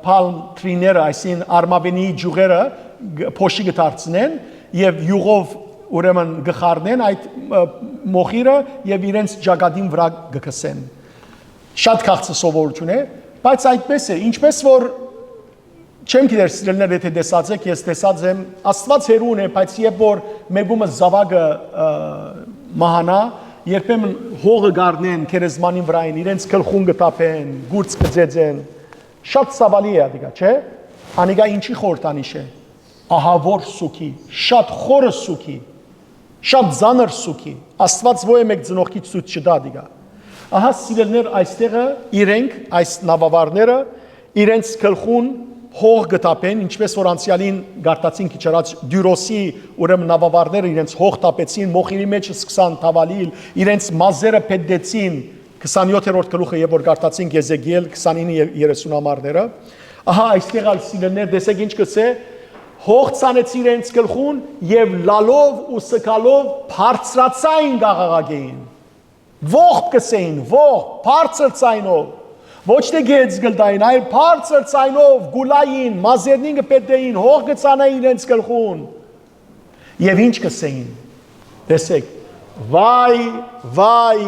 Speaker 1: palm tree-ները, այսին արմավենի ջուղերը փոշի կդարձնեն եւ յուղով ուրեմն գխառնեն այդ մոխիրը եւ իրենց ճակատին վրա գկսեն։ Շատ քաղցը սովորություն է, բայց այդպես է, ինչպես որ չեմ գիտեր սիրելներ եթե տեսած եք, ես տեսած եմ, Աստված հերուն է, բայց երբ որ մեգումը զավակը մահանա, երբեմն հողը գառնեն քերեզմանին վրային, իրենց գլխուն կտապեն, գուրծ կձեծեն, շատ ցավալի է դիգա, չէ՞։ Անիկա ինչի խորտանիշ է։ Ահավոր սուքի, շատ խորը սուքի, շատ ծանր սուքի, Աստված ո՞ե մեկ ծնողքի ցույց չտա դիգա։ Ահա սիրելներ այստեղը իրենք այս նավավարները իրենց գլխուն հող գտապեն, ինչպես որ անցյալին գարտացին քիչ առաջ Դյուրոսի ուրեմն նավավարները իրենց հող տապեցին, մոխիրի մեջ սկսան թավալիլ, իրենց մազերը փեդեցին 27-րդ գլուխը եւ որ գարտացին Եզեկիել 29-30 ամառները։ Ահա այստեղ ալ սիրելներ տեսեք ինչ կսե հող ցանեցին իրենց գլխուն եւ լալով ու սկալով բարձրացային գաղաղագեին։ Ողբ կսեին, ողբ, բարձր ցայնով։ Ոչ թե գեծ գլտային, այլ բարձր ցայնով գուլային, մազերնին կպետեին, հող կցանային իրենց գլխուն։ Եվ ինչ կսեին։ Տեսեք, վայ,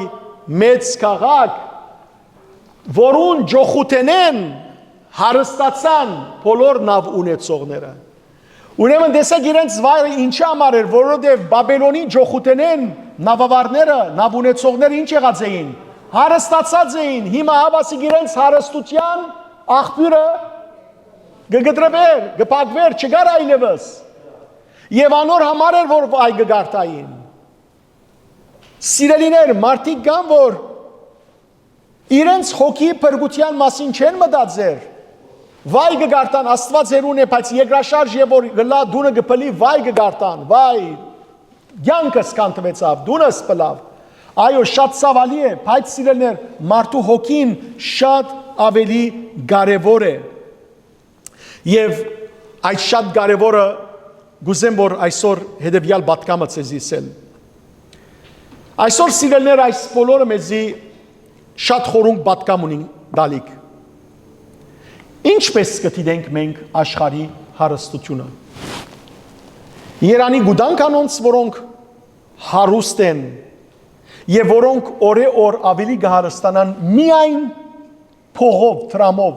Speaker 1: մեծ քաղաք, որուն ջոխուտենեն հարստացան բոլոր նավ ունեցողները։ Ուրեմն տեսեք իրենց վայրը ինչի համար էր, որովհետև Բաբելոնի ջոխուտենեն նավավարները, նավունեցողները ինչ եղած էին, հարստացած էին, հիմա հավասիկ իրենց հարստության աղբյուրը գգտրվեր, գպակվեր, չգար այլևս, և անոր համար էր, որ այ գգարտային, սիրելիներ, մարդիկ կան, որ իրենց հոգի պրգության մասին չեն մտածեր, վայ գգարտան, Աստված երուն է, բայց երկրաշարժ է, որ գլա դունը գպլի, վայ գգարտան, վայ, գյանքս կանտվեցավ, դունս պլավ, այո, շատ սավալի է, բայց սիրելներ, մարդու հոգին շատ ավելի կարևոր է, և այդ շատ կարևորը գուզեմ, որ այսօր հետևյալ պատկամը ցեզի ասել, այսօր սիրելներ այս բոլորը մեզի շատ խորունկ պատկամ ունին դալիք, ինչպես կտիդենք մենք աշխարհի հարստությունը, Երանի գուտանք անոնց, որոնք հարուստ են, և որոնք օր ավելի գահարստանան միայն փողով, տրամով,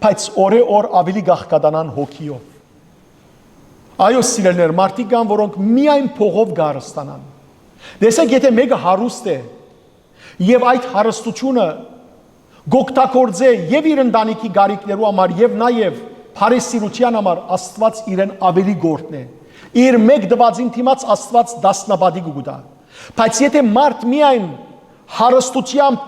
Speaker 1: բայց օր ավելի գահկադանան հոգիով, այո սիրելներ, մարդիկ կան, որոնք միայն փողով գահարստանան, տեսեք, եթե մեկը հարուստ է, և այդ հարստությունը գոգտագործե և իր ընտանիքի գարիքներու համար և նաև փարեսիրության համար Աստված իրեն ավելի գործն է, իր մեկ դվածին թիմաց Աստված դասնապատի կուտա, բայց եթե մարդ միայն հարստությամբ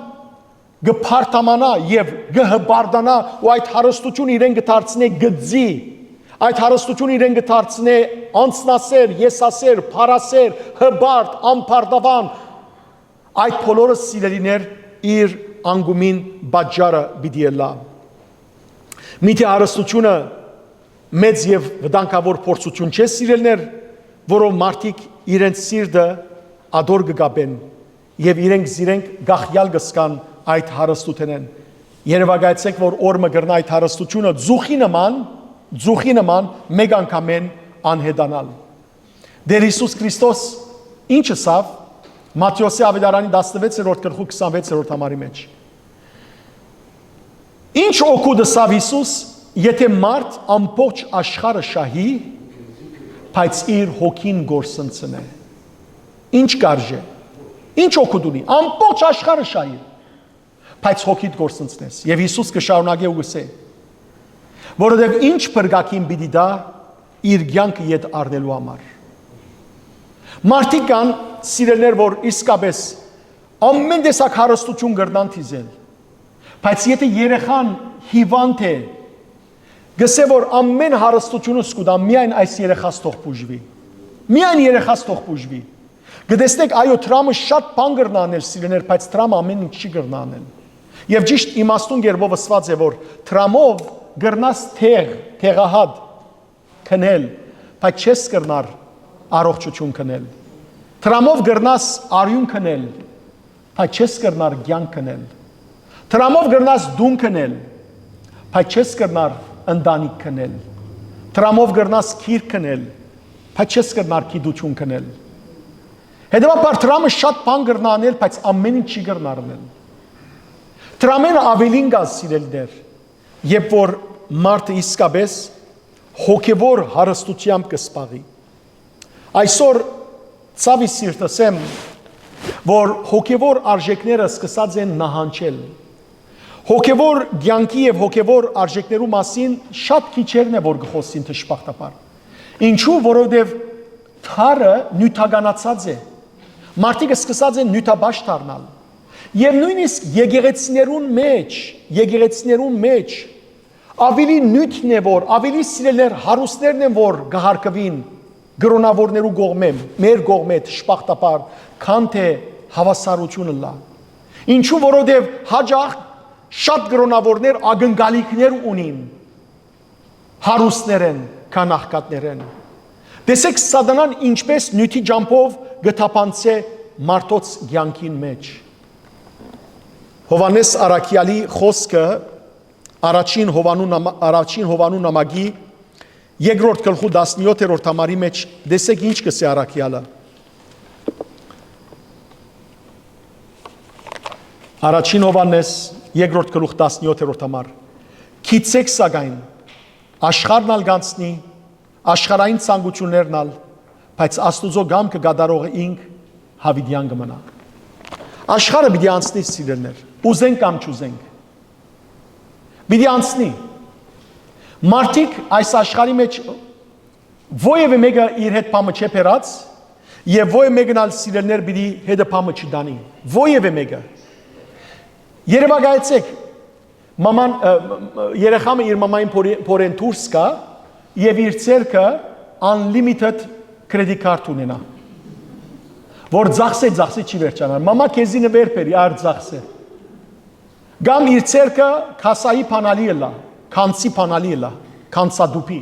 Speaker 1: գփարտամանա և գհբարդանա ու այդ հարստություն իրեն գդարձնե գծի, այդ հարստություն իրեն գդարձնե անցնասեր, եսասեր, փարասեր, հբարդ, անփարդավան, այդ բոլորը սիրելիներ իր անգումին բաջարը պիտի ելա։ Միթե հարստությունը մեծ և վտանգավոր փորձություն չէ սիրելներ, որով մարդիկ իրենց սիրտը ադոր կգաբեն և իրենք գախյալ կսկան այդ հարստութենեն։ Երևակայեցեք, որ օրը գրնա այդ հարստությունը ձուխի նման մեկ անգամեն անհետանալ։ Դեր Հիսուս Քրիստոս ինչ ասավ Մատթեոսի ավետարանի 16-րդ գլխու 26-րդ համարի մեջ։ Ինչ օգուտ ասավ Հիսուս, եթե մարդ ամբողջ աշխարհը շահի, բայց իր հոգին գործընծնե։ Ինչ կարժե։ Ինչ օգուտ ունի։ Ամբողջ աշխարհը շահի, բայց հոգիդ գործընծնես։ Եվ Հիսուս կշարունակե ու գսե, որովհետև ինչ փրկակին պիտի դա իր կյանքը ետ առնելու համար։ Մարդիկ կան սիրելներ, որ իսկապես ամեն տեսակ հարստություն կրնան թիզել, բայց եթե երեխան հիվանդ է, գսե, որ ամեն հարստությունը սկուտա, միայն այս երեխաս թող բուժվի, միայն երեխաս թող բուժվի, գտեսնեք, այո, տրամը շատ բան կրնանել սիրելներ, բայց տրամը ամեն ինչ չի կրնանել, և ճիշտ իմաստուն գերբով ասված է, որ տրամով կրնաս թեղահատ քնել, բայց չես կրնար առողջություն քնել, տրամով կրնաս արյուն քնել, բայց չես կրնար կյանք քնել, տրամով կրնաս դուն քնել, բայց չես կրնար ընտանիք քնել, տրամով կրնաս քիր քնել, բայց չես կրնար գիտություն քնել, հետևաբար տրամը շատ բան կրնանել, բայց ամեն ինչ չի կրնարնել, տրամերը ավելին կա սիրելիներ, երբ որ մարդը իսկապես հոգևոր հարստությամբ կսպաղի։ Այսօր ցավի սիրտս եմ, որ հոգևոր արժեքները սկսած են նահանջել։ Հոգևոր կյանքի եւ հոգևոր արժեքներու մասին շատ քիչերն է, որ գխոսին դժբախտաբար։ Ինչու, որովհետեւ թարը նյութականացած է։ Մարդիկ սկսած են նյութաբաշ դառնալ։ Եվ նույնիսկ եկեղեցիներուն մեջ ավելի նյութն է, որ ավելի սիրելներ հարուստներն են, որ գահարկվին գրոնավորներու կողմեմ, մեր կողմե դժբախտաբար, քան թե հավասարությունը լա։ Ինչու, որովհետև հաջող շատ գրոնավորներ ակնկալիքներ ունին, հարուստներ են, քան աղքատներ են։ Տեսեք սատանան ինչպես նյութի ջամփով գտապանցե մարդոց կյանքին մեջ։ Հովանես Արաքյալի խոսքը առաջին Հովանու նամակի երկրորդ գլխու 17-րդ համարի մեջ տեսեք ինչ կսե Արաքյալը։ Առաջին Հովանես երկրորդ գլուխ 17-րդ համար։ Քիծեք սակայն աշխարհն ալ գանցնի, աշխարհային ցանկություններն ալ, բայց Աստուծո գամքը գադարողը ինք հավիդյան կմնա։ Աշխարհը պիտի անցնի սիրելներ, ուզենք կամ չուզենք։ Պիտի անցնի։ Մարդիկ այս աշխարհի մեջ ովևէ մեկը իր հետ փամը չէ բերած, եւ ովևէ մեկն ալ սիրելներ պիտի հետը փամը չդանի։ Ովևէ մեկը։ Երևակայեցեք, մաման երեխամը իր մամային փորեն դուրս կա եւ իր ցերկը unlimited credit card ունենա։ Որ ծախսե չի վերջանալ։ Մամա քեզի նվեր բերի, ար ծախսե։ Գամ իր ցերկը քասայի փանալի էլա, քանցի փանալի էլա, քանցադուպի։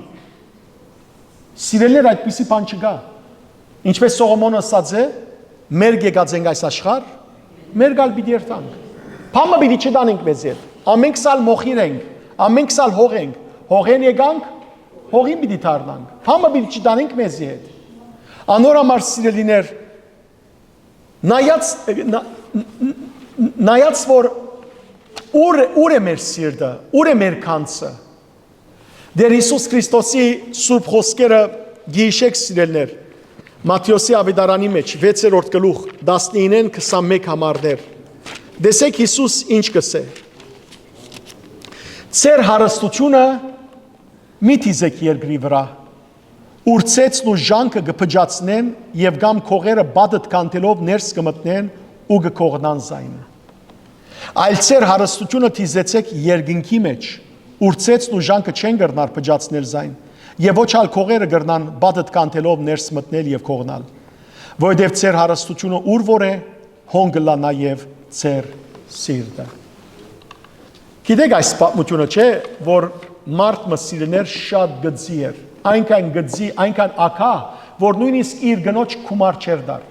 Speaker 1: Սիրելներ այդպիսի բան չկա։ Ինչպես Սողոմոնը ասած է, մեր եկած ենք այս աշխարհ, մեր գալ պիտի երթանք։ Փամը պիտի չդանենք մեզ հետ։ Ամենք սալ մոխիր ենք, ամենք սալ հող ենք, հողեն եկանք, հողին պիտի դառնանք։ Փամը պիտի չդանենք մեզ հետ։ Անոր համար սիրելիներ, նայած որ ուր է մեր սիրտը, ուր է մեր քանցը։ Դեր Հիսուս Քրիստոսի սուրբ խոսքերը գիշեք սիրելներ։ Մատթեոսի ավետարանի մեջ 6-րդ գլուխ 19-ն 21 համարներ։ Դեսեք Հիսուս ինչ կսե։ Ձեր հարստությունը մի թիզեք երկրի վրա, ուր ցեցն ու ժանքը կփճացնեն եւ գամ քողերը բադդ կանտելով ներս կմտնեն ու կկողնան զայնը։ Այլ ձեր հարստությունը թիզեցեք երկինքի մեջ, ուր ցեցն ու ժանքը չեն գրնար փճացնել զայն, եւ ոչ ալ քողերը գրնան բադդ կանտելով ներս մտնել եւ կողնալ։ Որովհետեւ ձեր հարստությունը ուր որ է, հոն գլա նաեւ ձեր սիրտը։ Գիտեք այս պատմությունը չէ, որ մարդ մսիրներ շատ գծի էր, այնքան գծի, այնքան ակա, որ նույնիսկ իր գնոջ քումար չեր դար։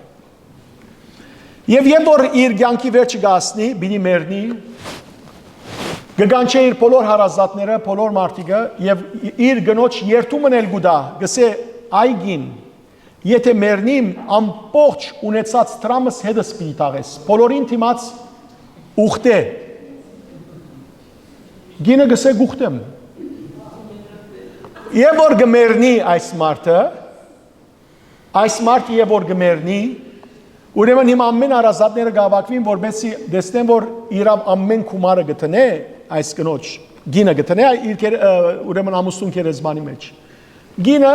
Speaker 1: Եվ որ իր կյանքի վերջը գասնի, բինի մեռնի, գգանչե իր բոլոր հարազատները, բոլոր մարդիկը, եւ իր գնոջ երթումն էլ գուտա, գսե այգին, եթե մեռնիմ ամբողջ ունեցած տրամս հետս պիտի տաղես, բոլորին թիմաց ուխտե, գինը գսե գուխտեմ։ Եվ որ գմերնի այս մարդը եւ որ գմերնի, ուրեմն հիմա ամեն հարազատները գավակվին, որբեսի դեսնեն, որ իրավ ամեն քումարը գտնե այս կնոջ, գինը գտնե ուրեմն ամուսնուն քերեզմանի մեջ։ Գինը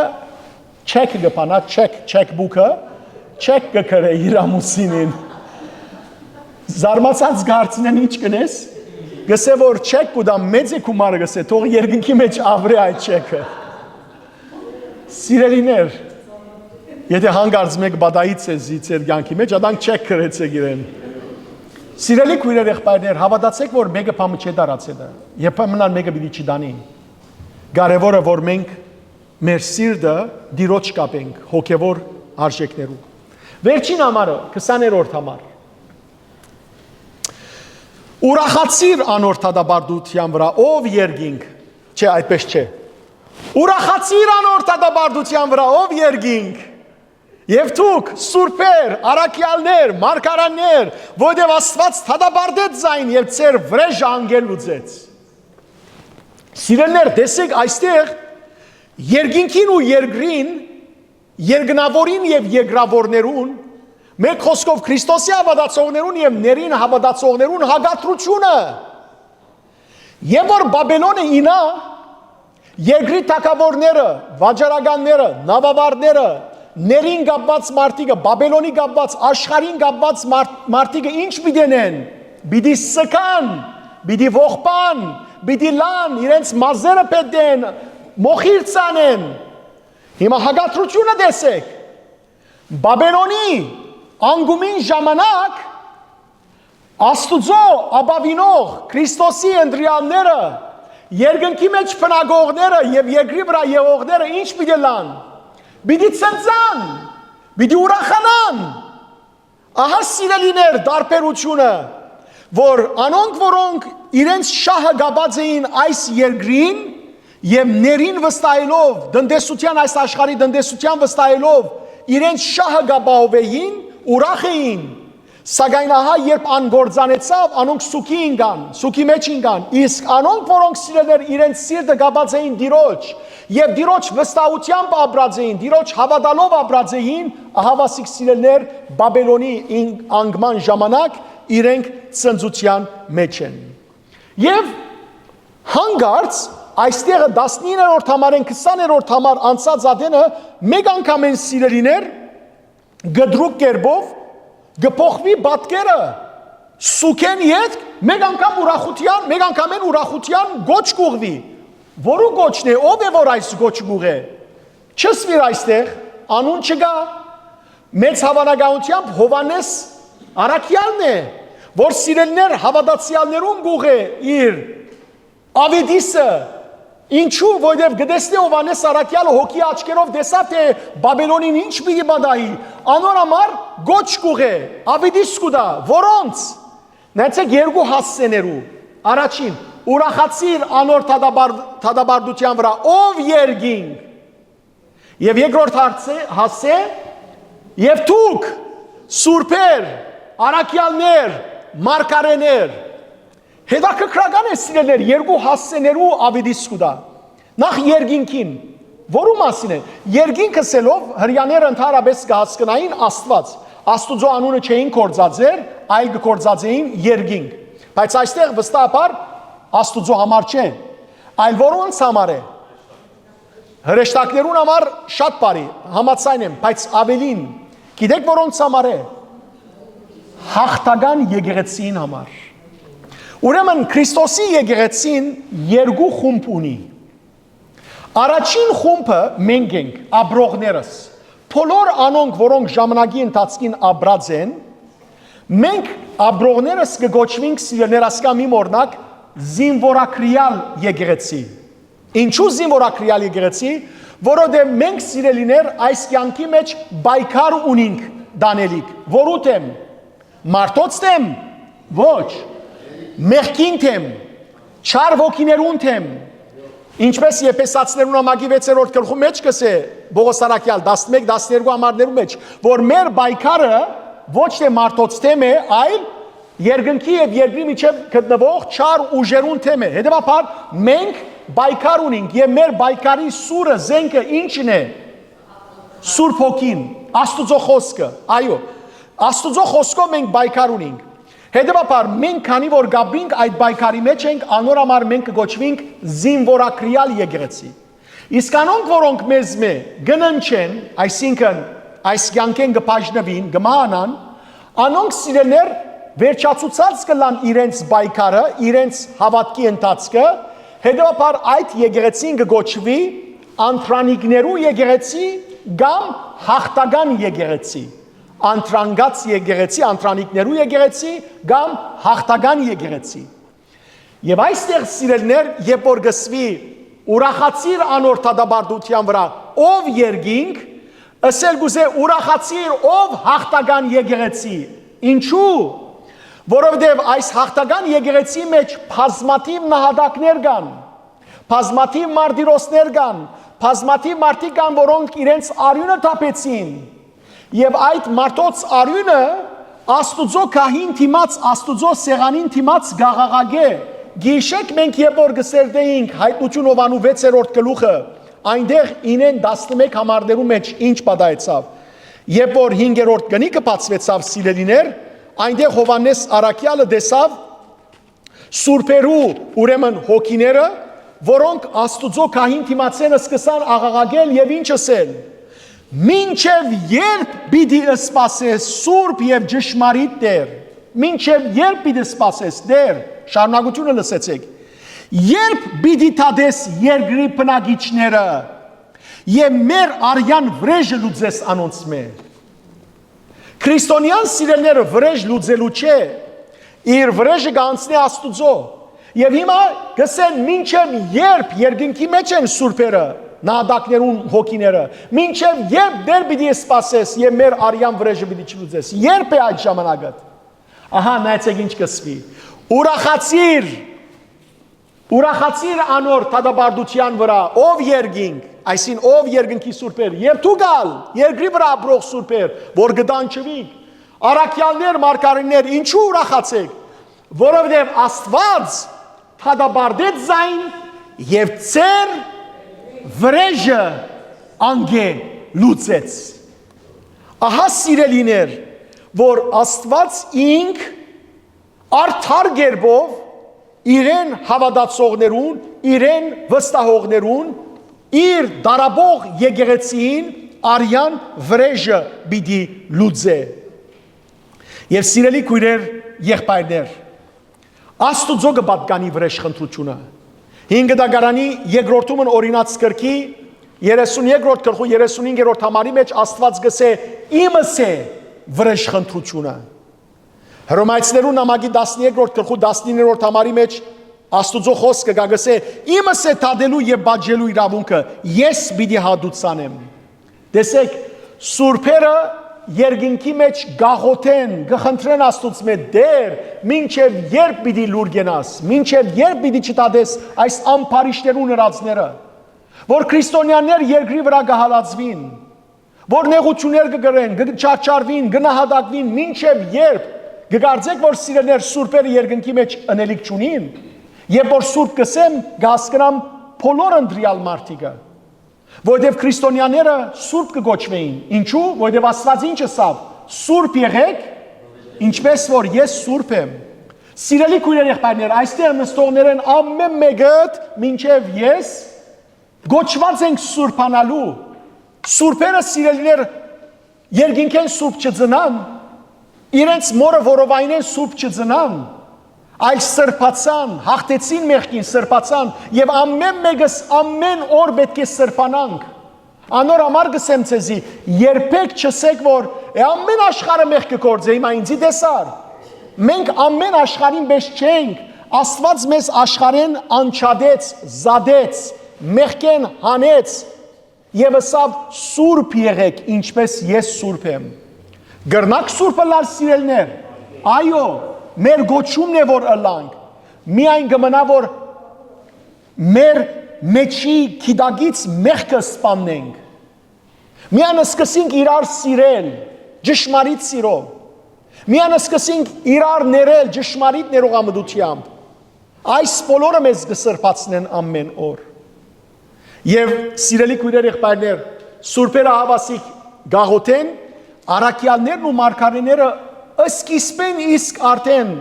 Speaker 1: չեք գպանա, չեքբուքը, չեք գկրե իր ամուսինին։ Զարմացած գարցնեն ինչ կնես, գսե որ չեք կուդա մեծ է քումարը գսե, թող երկնքի մեջ ավրե այդ չեքը։ Սիրելիներ, եթե հանգարց մեկ բադայից է զիցեր կյանքի մեջ, ադանք չեք կրեցեք իրեն։ Սիրելի քույրեր եղբայրներ, հավատացեք, որ մեկը փամը չէ դարացել է, երբեմն մեկը պիտի չդանի։ Կարևորը որ մենք մեր սիրտը դիրոջ կապենք հոգևոր արժեքներով։ Վերջին համարը, 20-րդ համար։ Ուրախացիր անոր թադաբարդության վրա, ով երկինք, չէ, այդպես չէ։ Ուրախացիր անոր թադաբարդության վրա, ով երկինք, եւ դուք սուրբեր, արաքյալներ, մարգարաններ, որովհետեւ Աստված թադաբարդեց զայն եւ ծեր վրեժ անգել լուծեց։ Սիրելներ, տեսեք այստեղ երկինքին ու երկրին, երկնավորին եւ երկրավորներուն, մեկ խոսքով Քրիստոսի հավատացողներուն եւ ներին հավատացողներուն հագատրությունը։ Եվ որ Բաբելոնը ինա, երկրի թագավորները, վաճառականները, նավավարները, ներին գաբված մարդիկը, Բաբելոնի գաբված, աշխարհին գաբված մարդիկը ինչ պիտենեն, պիտի սկան, պիտի ողբան, պիտի լան, իրենց մազերը պետեն, մոխիր ցանեն։ Հիմա հագատրությունը տեսեք։ Բաբելոնի անգումին ժամանակ Աստուծո ապավինող Քրիստոսի ընտրյալները, երկնքի մեջ փնագողները եւ երկրի վրա եղողները ինչ պիտի լան։ Պիտի ցնցան, պիտի ուրախանան։ Ահա սիրելիներ դարբերությունը, որ անոնք որոնք իրենց շահը գաբած էին այս երկրին եւ ներին վստահելով, դնդեսության այս աշխարհի դնդեսության վստահելով իրենց շահը գաբավեին, ուրախ էին։ Սակայն ահա երբ անգործանեցավ, անոնք սուքի ինգան, սուքի մեջ ինգան, իսկ անոնք որոնք սիրելներ իրենց սիրտը գաբած էին Տիրոջ եւ դիրոջ վստահությամբ ապրած էին, դիրոջ հավատալով ապրած էին, ահավասիկ սիրելներ, Բաբելոնի անկման ժամանակ իրենք ծնծության մեջ են։ Եվ հանգարց այստեղը 19-րդ համարեն 20-րդ համար անցած ադենը մեկ անգամ են սիրելիներ գդրուկ կերպով գփոխվի պատկերը սուքեն յետ մեկ անգամ են ուրախության գոչ կուղվի որու գոչն է ով է որ այս գոչ կուղե չսվիր այստեղ անուն չգա մեծ հավանականությամբ Հովանես Արաքյալն է որ սիրելիներ հավատացյալներուն գուղե իր ավետիսը ինչու որովհետև գտեսնի Հովանես Արաքյալը հոգի աչքերով տեսավ թե Բաբելոնին ինչ պիտի բադայի անոր համար գոչ կուղե ավետիս կուտա որոնց նայեցեք երկու հասցեներու առաջին ուրախացիր անոր թադաբարդության վրա ով երգինք եւ երկրորդ հասցե եւ դուք սուրբեր արաքյալներ մարգարեներ հետաքրքրական է սիրելիներ երկու հասցեներու ավետիս կուտա նախ երգինքին որու մասին է երգինքը սելով հрьяաները ընդհանրապես կհասկանային Աստված Աստուծո անունը չէին կործածեր այլ կործածեին երգինք բայց այստեղ վստահաբար Աստուծո համար չէ այլ որոնց համար է հրեշտակներուն համար շատ բարի համաձայն եմ բայց ավելին գիտեք որոնց համար է հաղթական եկեղեցին համար ուրեմն Քրիստոսի եկեղեցին երկու խումբ ունի առաջին խումբը մենք ենք ապրողներս բոլոր անոնք որոնք ժամանակի ընթացքին ապրած են մենք ապրողներս կգոչվենք սիրելիներ ասկա մի օրնակ զինվորակրյալ եկեղեցի ինչու զինվորակրյալ եկեղեցի որովհետև մենք սիրելիներ այս կյանքի մեջ բայկար ունենք դանելիք որու թեմ մարդոց թեմ ոչ մեղքին թեմ չար ոգիներուն թեմ ինչպես Եփեսացիներուն ամագի 6-րդ գլխու մեջ կսե Պողոս Արաքյալ 11-12 համարներու մեջ որ մեր բայկարը ոչ թե մարդոց թեմ է այլ երկնքի եւ երկրի միջև գտնվող չար ուժերուն թեմ է հետեւաբար մենք բայկար ունենք եւ մեր բայկարի սուրը զենքը ինչն է Սուրբ Հոգին Աստուծո խոսքը այո Աստուծո խոսքով մենք բայկար ունենք հետեւաբար մենք քանի որ գաբինք այդ բայկարի մեջ ենք անոր համար մենք կգոչվենք զինվորակրյալ եկեղեցի իսկ անոնք որոնք մեզ գննչեն այսինքն այս կյանքեն կբաժնվին կմահանան անոնք սիրելիներ վերջացուցած կլան իրենց բայկարը իրենց հավատքի ընթացքը հետեւաբար այդ եկեղեցին կգոչվի անտրանիկներու եկեղեցի կամ հաղթական եկեղեցի անտրանգած եկեղեցի, անտրանիկներու եկեղեցի կամ հաղթական եկեղեցի։ Եվ այստեղ սիրելիներ, երբ որ գսվի ուրախացիր անոր թադաբարդության վրա, ով երգինք, ասել գուզե ուրախացիր ով հաղթական եկեղեցի։ Ինչու? Որովհետև այս հաղթական եկեղեցի մեջ բազմաթիվ նահատակներ կան, բազմաթիվ մարտիրոսներ կան, բազմաթիվ մարդիկ կան, որոնք իրենց արյունը թափեցին։ Եվ այդ մարդոց արյունը Աստուծո քահին թիմած Աստուծո սեղանին թիմած գաղաղագե գիշեք մենք երբ որ գսերդեինք հայտնություն Հովանու 6-րդ գլուխը այնտեղ 9-11 համարներու մեջ ինչ պատահեցավ երբ որ 5-րդ գնիկը բացվեցավ սիրելիներ այնտեղ Հովանես Արաքյալը տեսավ սուրբերու ուրեմն հոգիները որոնք Աստուծո քահին թիմացենը սկսան աղաղագել եւ ինչ ասել Մինչև երբ պիտի սպասես սուրբ եւ ճշմարիտ Տեր մինչև երբ պիտի սպասես Տեր շարունակությունը լսեցեք երբ պիտի թադես երկրի բնակիչները եւ մեր արյան վրեժը լուծես անոնց մեջ քրիստոնյան սիրելիները վրեժ լուծելու չէ իր վրեժը կանցնի Աստուծո եւ հիմա գսեն մինչև երբ երկնքի մեջ են սուրբերը նահատակներուն հոգիները մինչև երբ դեր պիտի սպասես եւ մեր արյան վրեժը պիտի չլուծես երբ է այդ ժամանակը ահա նայեցեք ինչ կսվի ուրախացիր անոր թադաբարդության վրա ով երգինք այսին ով երկնքի սուրբեր եւ դու գալ երկրի վրա ապրող սուրբեր որ գտանչվիկ արաքյալներ մարգարեներ ինչու ուրախացեք որովհետեւ Աստված թադաբարդեց զայն եւ ծեր վրեժը անգե լուծեց։ Ահա սիրելիներ, որ Աստված ինք արդար գերբով իրեն հավատացողներուն, իրեն վստահողներուն, իր դարաբող եկեղեցին արյան վրեժը պիտի լուծե։ Եվ սիրելի քույրեր, եղբայրներ, Աստուծո կպատկանի վրեժ խնդրությունը։ 5 դագարանի երկրորդումն օրինաց գրքի 32-րդ գլխու 35-րդ համարի մեջ Աստված գսե իմս է վրեժ խնդրությունը։ Հռոմայացիներու նամակի 13-րդ գլխու 19-րդ համարի մեջ Աստուծո խոսքը գսե իմս է թադելու եւ բաժելու իրավունքը, ես պիտի հադուցանեմ։ Տեսեք, սուրբերը երկինքի մեջ գաղոթեն, գխնդրեն Աստուծո մեծ դեր, մինչև երբ պիտի լուր գնաս, մինչև երբ պիտի չտադես այս ամփարիշներու նրածները, որ քրիստոնյաներ երկրի վրա կհալածվին, որ նեղություններ կգրեն, կչարչարվին, կնահատակվին, մինչև երբ կգարձեք, որ սիրելներ սուրբերը երկնքի մեջ ընելիք չունին, եւ որ սուրբ կսեմ, կհասկանամ բոլոր ընտրյալ մարդիկը, որովհետև քրիստոնյաները սուրբ կգոչվեին, ինչու, որովհետև Աստված ինչ ասավ, սուրբ եղեք, ինչպես որ ես սուրբ եմ։ Սիրելի քույրեր եղբայրներ, այստեղ նստողներ են ամեն մեկը, մինչև ես գոչված ենք սուրբանալու։ Սուրբերը սիրելիներ երկինքեն սուրբ չծնան, իրենց մորը որովայնեն սուրբ չծնան, այլ սրբացան, հաղթեցին մեղքին, սրբացան եւ ամեն մեկս ամեն օր պետք է սրբանանք։ Անոր համար գսեմ ցեզի, երբեք չսեք որ ամեն աշխարհը մեղք կգործե, հիմա ինձի տեսար։ Մենք ամեն աշխարհին մեզ չենք, Աստված մեզ աշխարհեն անչադեց, զադեց, մեղքեն հանեց եւ ասավ սուրբ եղեք, ինչպես ես սուրբ եմ։ Գրնակ սուրբը լար սիրելներ։ Այո, մեր գոչումն է որ ըլանք, միայն կմնա որ մեր մեջի քիդագից մեղքը սպանենք, միայն սկսենք իրար սիրել, ճշմարիտ սիրով, միայն սկսենք իրար ներել ճշմարիտ ներողամտությամբ, այս բոլորը մեզ կսրբացնեն ամեն օր։ Եվ սիրելի քույրեր եղբայրներ, սուրբերը հավասիկ գաղոթեն, առաքյալներն ու մարգարեները սկիզբեն իսկ արդեն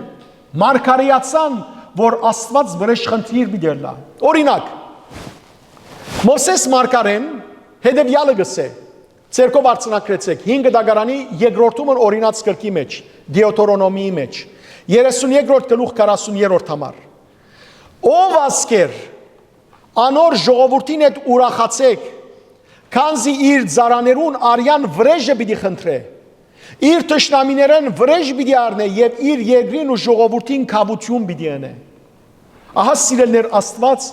Speaker 1: մարգարեացան, որ Աստված վրեժ խնդիր բիդելա։ Օրինակ, Մովսես մարգարեն հետևյալը գսե, ցերկով արցնակրեցեք 5 դագարանի երկրորդումն օրինաց գրքի մեջ, Դեոթերոնոմիի մեջ, 33-րդ գլուխ 40-րդ համար։ Ով ասկեր, անոր ժողովրդին հետ ուրախացեք, քանզի իր ծառաներուն արյան վրեժը պիտի խնդրե, իր թշնամիներեն վրեժ պիտի առնե եւ իր երկրին ու ժողովրդին քավություն պիտի անե։ Ահա սիրելներ Աստված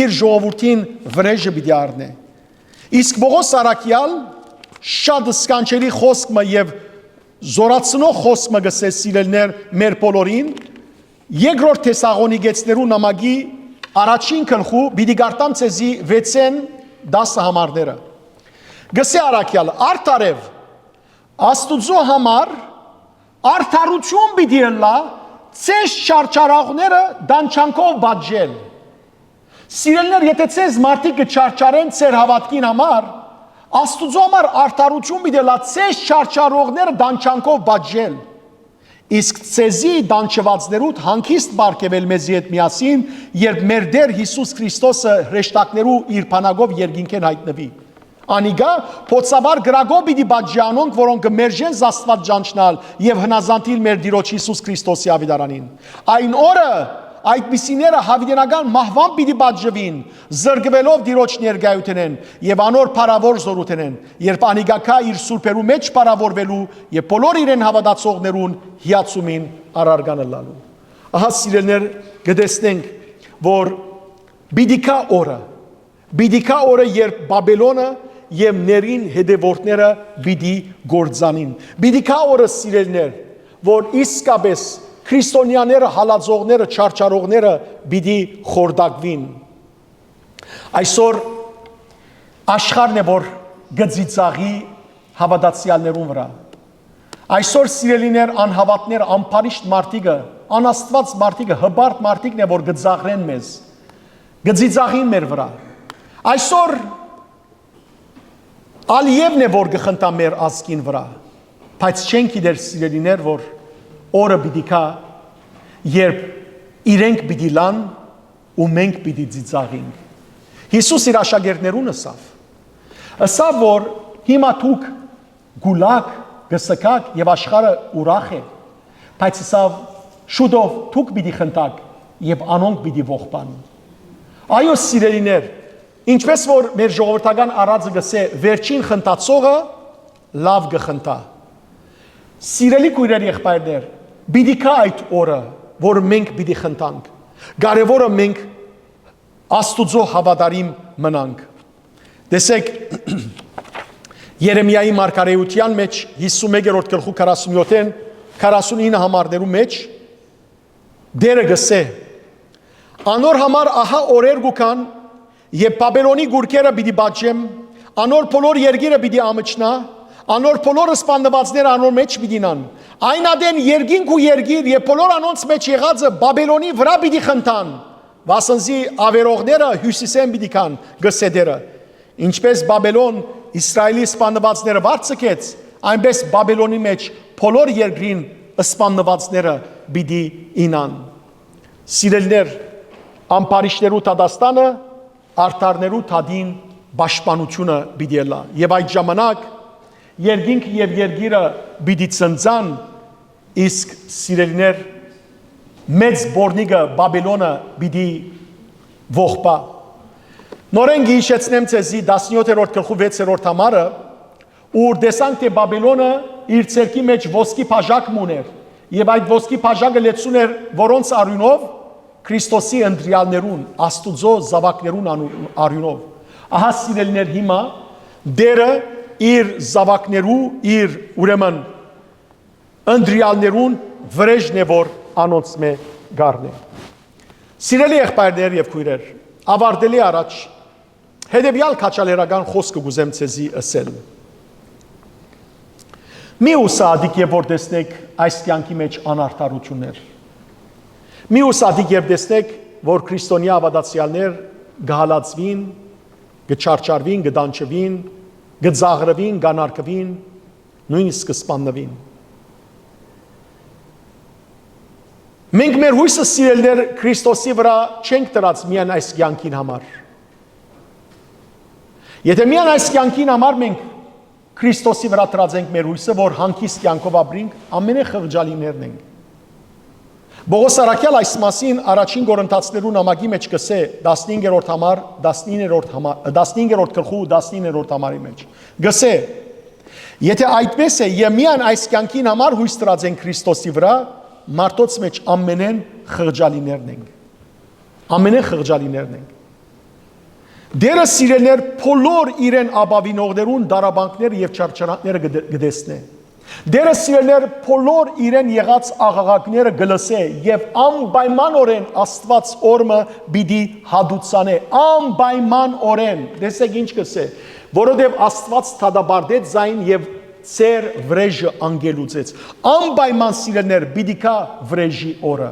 Speaker 1: իր ժողովրդին վրեժը պիտի առնե։ Իսկ Պողոս առաքյալ շատ սկանչելի խոսքը եւ զորացնող խոսքը գսե սիրելներ մեր բոլորին, երկրորդ Թեսաղոնիկեցներու նամակի առաջին գլխու պիտի գարտամ ցեզի 6-10 համարները։ Գսե առաքյալ արդարև Աստուծո համար արդարություն պիտի լա ցես չարչարողները դանչանքով բաժել։ Սիրելներ, եթե ցես մարդիկ կչարչարեն ցեր հավատքին համար, Աստուծո համար արդարություն պիտի լա ցես չարչարողները դանչանքով բաժել։ Իսկ ցեզի դանչվածներուդ հանգիստ բարգեվել մեզի հետ միասին, երբ մեր Տեր Հիսուս Քրիստոսը հրեշտակներու իր բանագով երկինքեն հայտնվի։ Անիգա փոցաբար գրագով պիտի բաժանոնք, որոնք կմերժեն Աստված ճանչնալ եւ հնազանդիլ մեր Տիրոջ Հիսուս Քրիստոսի ավետարանին։ Այն օրը այդպիսիները հավիտենական մահվան պիտի բաժվին, զրկվելով Տիրոջ ներկայութենեն եւ անոր փառավոր զորութենեն, երբ անիգակա իր սուրբերու մեջ փառավորվելու եւ բոլոր իրեն հավատացողներուն հիացումին առարգանը լալու։ Ահա սիրելներ, գտեսնենք, որ բիդիկա օրը, երբ Բաբելոնը եւ ներին հետևորդները պիտի գործանին։ Բիդիկա օրը սիրելներ, որ իսկապես քրիստոնյաները, հալածողները, չարչարողները պիտի խորդակվին։ Այսօր աշխարհն է որ գծիծաղի հավատացյալներուն վրա։ Այսօր սիրելիներ, անհավատներ, անփարիշտ մարդիկը, անաստված մարդիկը, հբարտ մարդիկն է որ գծաղրեն մեզ, գծիծաղին մեր վրա։ Այսօր Ալիևն է որ գխնդա մեր ազգին վրա, բայց չենք իդեր սիրելիներ, որ օրը պիտի կա, երբ իրենք պիտի լան ու մենք պիտի ծիծաղենք։ Հիսուս իր աշակերտներուն ըսավ, որ հիմա դուք գուլակ, գսկակ եւ աշխարհը ուրախ է, բայց ըսավ շուտով դուք պիտի խնդակ եւ անոնք պիտի ողբան։ Այո սիրելիներ, ինչպես որ մեր ժողովրդական արածը գսե վերջին խնդացողը լավ գխնդա։ Սիրելի քույրեր եղբայրներ, պիտի կա այդ օրը, որ մենք պիտի խնդանք։ Կարևորը մենք Աստուծո հավատարիմ մնանք։ Տեսեք Երեմիայի մարգարեության մեջ 51-րդ գլխու 47-ին 49 համարներու մեջ դերը գսե Անոր համար ահա օրեր գուքան եւ Բաբելոնի գուրքերը պիտի բաճեմ, անոր բոլոր երգերը պիտի ամճնա, անոր բոլոր սպանդվածները անոր մեջ պիտինան։ Այն ադեն երգինք ու երգիր եւ բոլոր անոնց մեջ եղածը Բաբելոնի վրա պիտի խնդան։ Վասնզի ավերողները հյուսիսեն պիտի կան գսեդերը։ Ինչպես Բաբելոն Իսրայելի սպանդվածները վարձկեց, այնպես Բաբելոնի մեջ բոլոր երգրին սպանդվածները պիտի ինան։ Սիրելիներ, ամպարիշներու տադաստանը արդարներու թադին պաշտպանությունը պիտի լա եւ այդ ժամանակ երգինք եւ երգիրը պիտի ծնծան իսկ սիրելիներ մեծ բորնիգը Բաբելոնը պիտի ողբա նորեն գիշեցնեմ ցեզի 17-րդ գլխու 6-րդ համարը ուր տեսանք թե Բաբելոնը իր ցերկի մեջ ոսկի բաժակ ուներ եւ այդ ոսկի բաժակը լեցուն էր որոնց արյունով Քրիստոսի ընտրյալներուն, Աստուծո զավակներուն արյունով։ Ահա սիրելիներ հիմա դերը իր զավակներու, իր ուրեմն ընտրյալներուն վրեժն է որ անոնց մե գարնե։ Սիրելի եղբայրներ եւ քույրեր, ավարտելի առաջ հետեւյալ քաչալերական խոսքը գուզեմ ցեզի ասել։ Մի ուսադիկ եւ որ տեսնեք այս կյանքի մեջ անարդարություններ Մի ուսադիկ երբ տեսնեք, որ քրիստոնյա ավադացյալներ գահալացվին, գչարչարվին, գդանչվին, գծաղրվին, գանարկվին, նույնիսկ կսպաննվին։ Մենք մեր հույսը սիրելներ Քրիստոսի վրա չենք տրած միայն այս կյանքին համար։ Եթե միայն այս կյանքին համար մենք Քրիստոսի վրա տրած ենք մեր հույսը, որ հանգիստ կյանքով ապրենք, ամենախղճալիներն ենք։ Բողոս Արաքյալ այս մասին առաջին Կորինթացիներու նամակի մեջ կսե 15-րդ համար 15-րդ գլխու 19-րդ համարի մեջ գսե եթե այդպես է եւ միայն այս կյանքին համար հույս տրած են Քրիստոսի վրա մարդոց մեջ ամենեն խղճալիներն ենք դերը սիրելներ բոլոր իրեն ապավինողներուն դարաբանքները եւ չարչարանքները գտեսնե Դերը սիրելներ բոլոր իրեն եղած աղաղակները գլսե եւ անպայմանորեն Աստված օրը պիտի հադուցանե անպայմանորեն տեսեք ինչ կսե որովհետեւ Աստված թադաբարդեց զայն եւ ծեր վրեժը անգելուծեց անպայման սիրելներ պիտի կա վրեժի օրը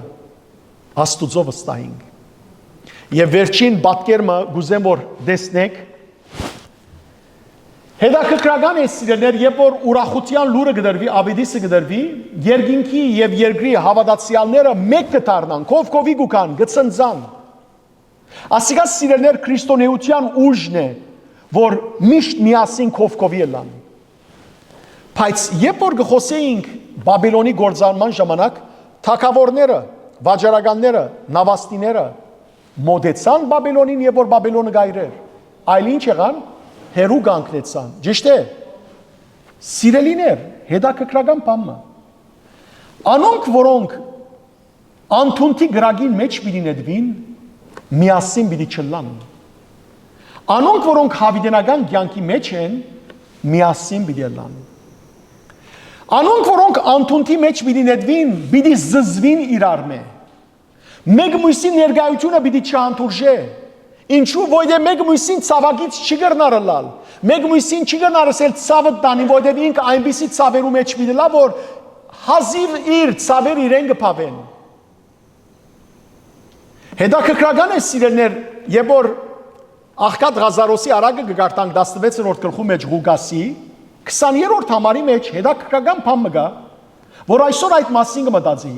Speaker 1: Աստուծո վստահենք եւ վերջին պատկերը գուզեմ որ տեսնեք Հետաքրքրական է սիրելներ, երբ որ ուրախության լուրը գդրվի, ավետիսը գդրվի, երկինքի եւ երկրի հավատացյալները մեկ կդառնան, կովկովի գուքան, գծնձան։ Ասիկա սիրելներ քրիստոնեության ուժն է, որ միշտ միասին կովկովի լան։ Բայց երբ որ գխոսեինք Բաբելոնի գործարման ժամանակ, թագավորները, վաճառականները, նավաստիները մոդեցան Բաբելոնին եւ որ Բաբելոնը գայրեր։ Այլ ինչ եղան հերու գանքնեցան, ճիշտ է, սիրելիներ, հետաքրքրական բանը, անոնք որոնք անթունթի գրագին մեջ պիտի նետվին, միասին պիտի չլան, անոնք որոնք հավիտենական կյանքի մեջ են, միասին պիտի լան, անոնք որոնք անթունթի մեջ պիտի նետվին, պիտի զզվին իրար մե, մեկ մույսի ներկայությունը պիտի չհանդուրժե, Ինչու ոյդե մեկ մույսին ցավագից չի գռնարը լալ։ Մեկ մույսին չի գռնարսել ցավը տանի, ոյդե ինքը այնպիսի ցավերու մեջ մի լա, որ հազիվ իր ցավեր իրեն կփավեն։ Հետաքրքրական է սիրելներ, երբ որ Աղքատ Ղազարոսի արագը գարտանք 16-րդ գլխու մեջ Ղուգասի 20-րդ համարի մեջ հետաքրքրական բան մգա, որ այսօր այդ մասին կմտածի։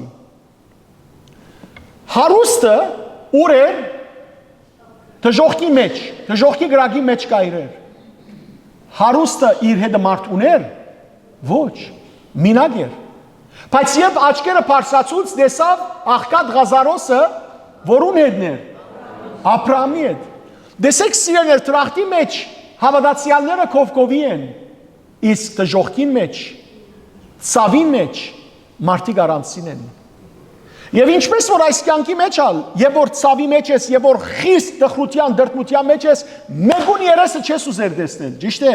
Speaker 1: Հարուստը ուր էր դժողքի մեջ, դժողքի գրագի մեջ կա իրեր։ Հարուստը իր հետը մարդ ուներ, ոչ, մինակ էր։ Բայց երբ աչքերը բարձրացուց տեսավ աղքատ Ղազարոսը, որուն հետն էր, Աբրահամի հետ։ Տեսեք սիրելիներ, տրախտի մեջ հավատացյալները կովկովի են, իսկ դժողքին մեջ, ցավին մեջ մարդիկ առանցին են։ Եվ ինչպես որ այս կյանքի մեջ ալ, եւ որ ցավի մեջ ես, եւ որ խիստ դխրության, դրդմության մեջ ես, մեկուն երեսը չես ուզեր տեսնել, ճիշտ է։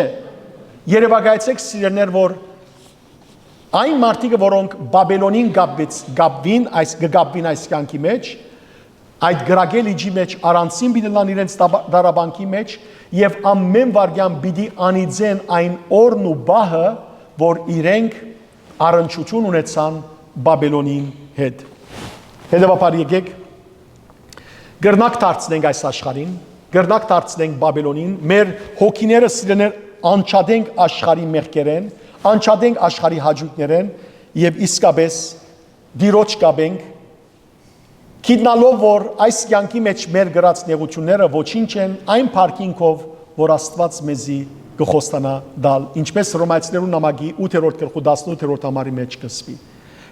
Speaker 1: Երևակայեցեք սիրելիներ, որ այն մարդիկը, որոնք Բաբելոնին գաբվին այս կյանքի մեջ, այդ գրագել իջի մեջ առանցին բիդլան իրենց դարաբանքի մեջ եւ ամեն վարյան բիդի անիծեն այն օրն ու բահը, որ իրենք առնչություն ունեցան Բաբելոնին հետ։ Հետևաբար եկեք գրնակ դարձնենք այս աշխարհին, գրնակ դարձնենք Բաբելոնին, մեր հոգիները սիրելիներ անչադենք աշխարհի մեղքերեն, անչադենք աշխարհի հաճույքներեն եւ իսկապես դիրոջ կաբենք գիտնալով որ այս կյանքի մեջ մեր գրած նեղությունները ոչինչ են այն փառքինքով որ Աստված մեզի կխոստանա դալ ինչպես Հռոմայացիներուն նամակի 8-րդ գլխու 18-րդ համարի մեջ կսվի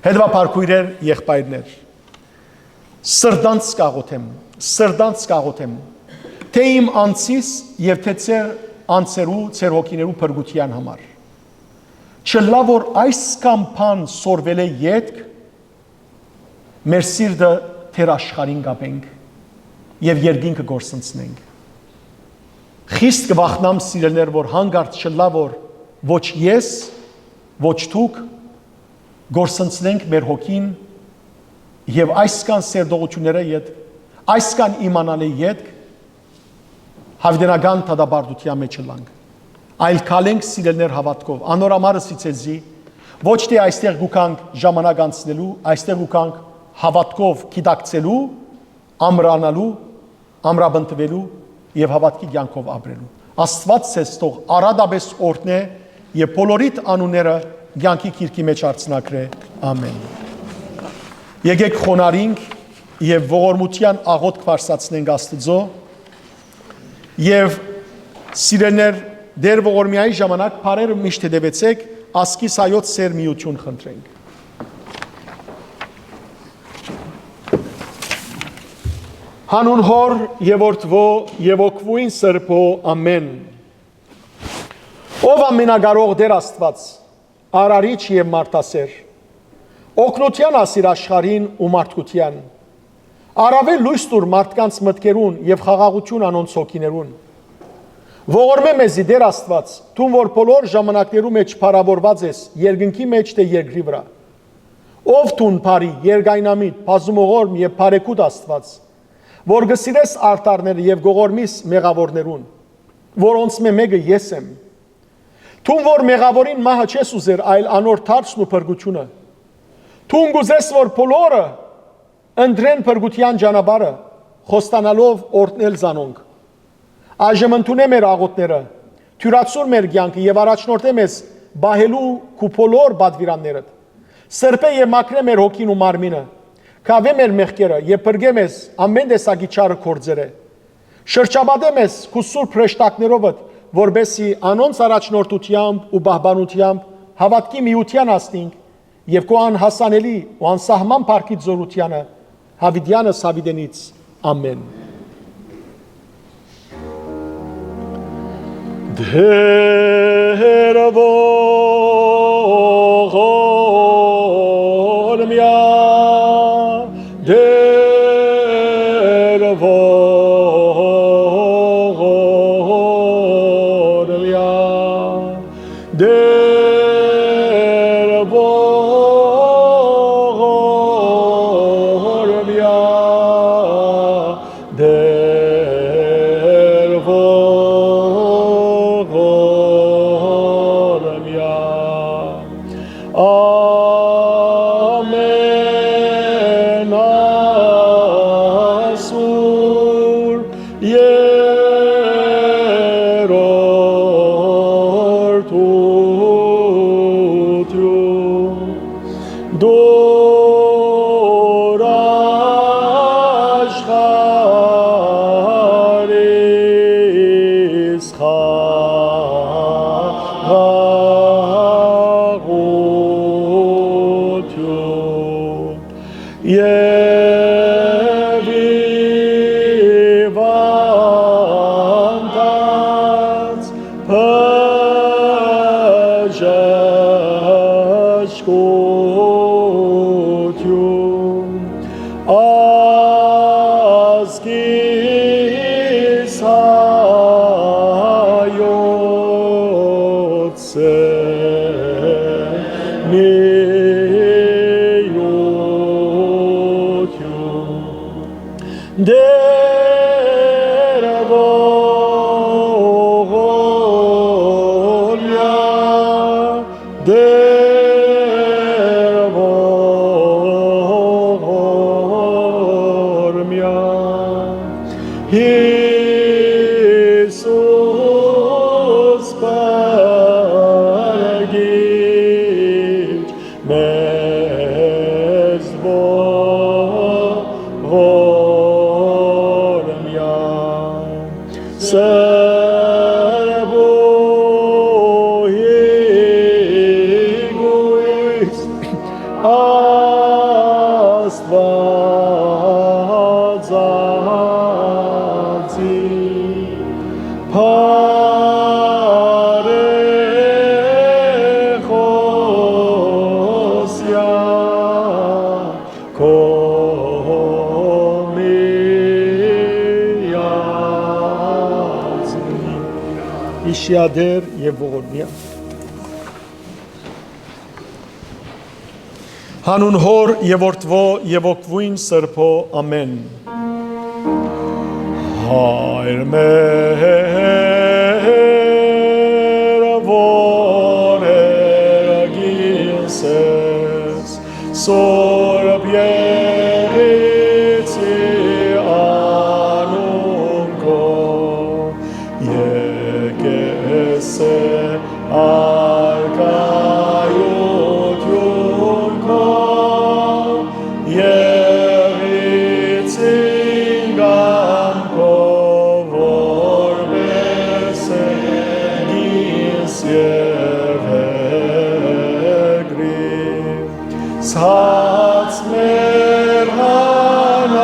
Speaker 1: հետևաբար քույրեր եղբայրներ սրտանց կաղոթեմ թե իմ անցիս եւ թե ծեր անցերու ծեր հոգիներու փրկության համար չլա որ այս կամփան սորվել է յետք մեր սիրտը թեր աշխարհին գապենք եւ երկինքը գործընծնենք խիստ կվախնամ սիրելներ որ հանգարտ չլա որ ոչ ես ոչ դուք գործընծնենք մեր հոգին եւ այսքան սերդողությունները յետ այսքան իմանալի յետք հավդենական տադաբարդության մեջ լանք այլ կալենք սիրելներ հավատքով անորամարը սիցեզի ոչ թե այստեղ գուքանք ժամանակ անցնելու այստեղ գուքանք հավատքով գիտակցելու ամրանալու ամրաբնտվելու եւ հավատքի կյանքով ապրելու Աստված ցես թող արադաբես օրհնե եւ բոլորիդ անունները կյանքի քիրքի մեջ արցնակրե ամեն Եկեք խոնարհինք եւ ողորմության աղոթք վարսացնենք Աստծո եւ սիրելներ դեր ողորմիայի ժամանակ բարերը միշտ հետևեցեք ասկիս հայոց սերմիություն խնդրենք Հանուն հոր եւ որդվո եւ օգվույն սրբո ամեն Ով ամենագարող դեր Աստված արարիչ եւ մարդասեր օգնության ասիր աշխարհին ու մարդկության առավել լույս տուր մարդկանց մտքերուն եւ խաղաղություն անոնց հոգիներուն Ողորմե մեզի դեր Աստված թուն որ բոլոր ժամանակներու մեջ փառավորված ես երկնքի մեջ թե երկրի վրա Ով թուն բարի երգայնամիտ բազումողորմ եւ բարեկուտ Աստված որ գսիրես արտարները եւ գողորմիս մեղավորներուն որոնց մեկը ես եմ Թուն որ մեղավորին մահը չես ուզեր այլ անոր թարցն ու փրկությունը Թուն գուզես որ բոլորը ընդրեն փրկության ճանապարհը խոստանալով օրհնել զանոնք Այժմ ընդունե մեր աղոթները թյուրացուր մեր կյանքը եւ առաջնորդե մեզ բահելու քու բոլոր բադվիրանները սրբե եւ մաքրե մեր հոգին ու մարմինը Կավե մեր մեղքերը եւ բրգե մեզ ամեն տեսակի չարը կործերը Շրջաբադե մեզ քու սուրբ հրեշտակներով որբեսի անոնց առաջնորդությամբ ու բահբանությամբ հավատքի միության ասնենք եւ քո անհասանելի ու անսահման փառքի զորությանը հավիդյանս հավիդենից ամեն Դերվողորմյա խաղաղություն եւ իվանդած բժշկություն ազգիս հայոց միություն դեր ողորմյա դեր ողորմյա Հիսուս բարգիչ մեզ ողորմյա սրբոյի գույս Աստվածածի Փարեխոսյա կոմիացի Իշիադեր և ողորմյա Հանուն հոր և որդվո և ոգվույն սրբո ամեն Հայր մեր որ երգիս ես սորբ երիցի անուն քո եկես արկայություն քո երիցին գամ քո որպես գիս և հեգրի Սաց մեր հանաբազոր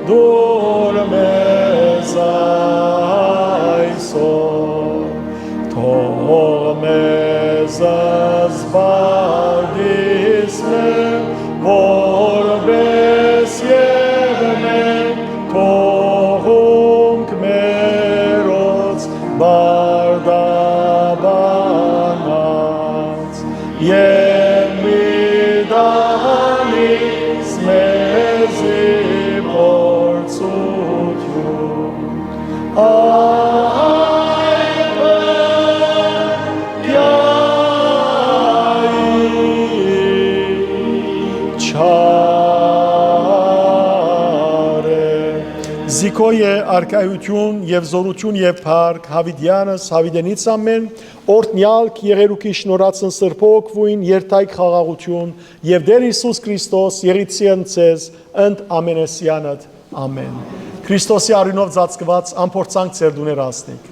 Speaker 1: դուր մեզ այսօր թող մեզ զբաղիս մեր որպես և մենք թողունք մերոց բարդաբանած և մի դանից մեզի փորձություն Զիքոյ է արկայություն և զորություն և փառք Հավիդյանս Հավիդենից ամեն օրտնյալք եղերուքի շնորհացն սրբո օգվույն երթայք խաղաղություն և Տեր Հիսուս Քրիստոս եղիցիան ցեզ ընդ ամենեսյանդ ամեն Քրիստոսի արյունով ծածկված ամփորձանք ձեր դուներ ասնիկ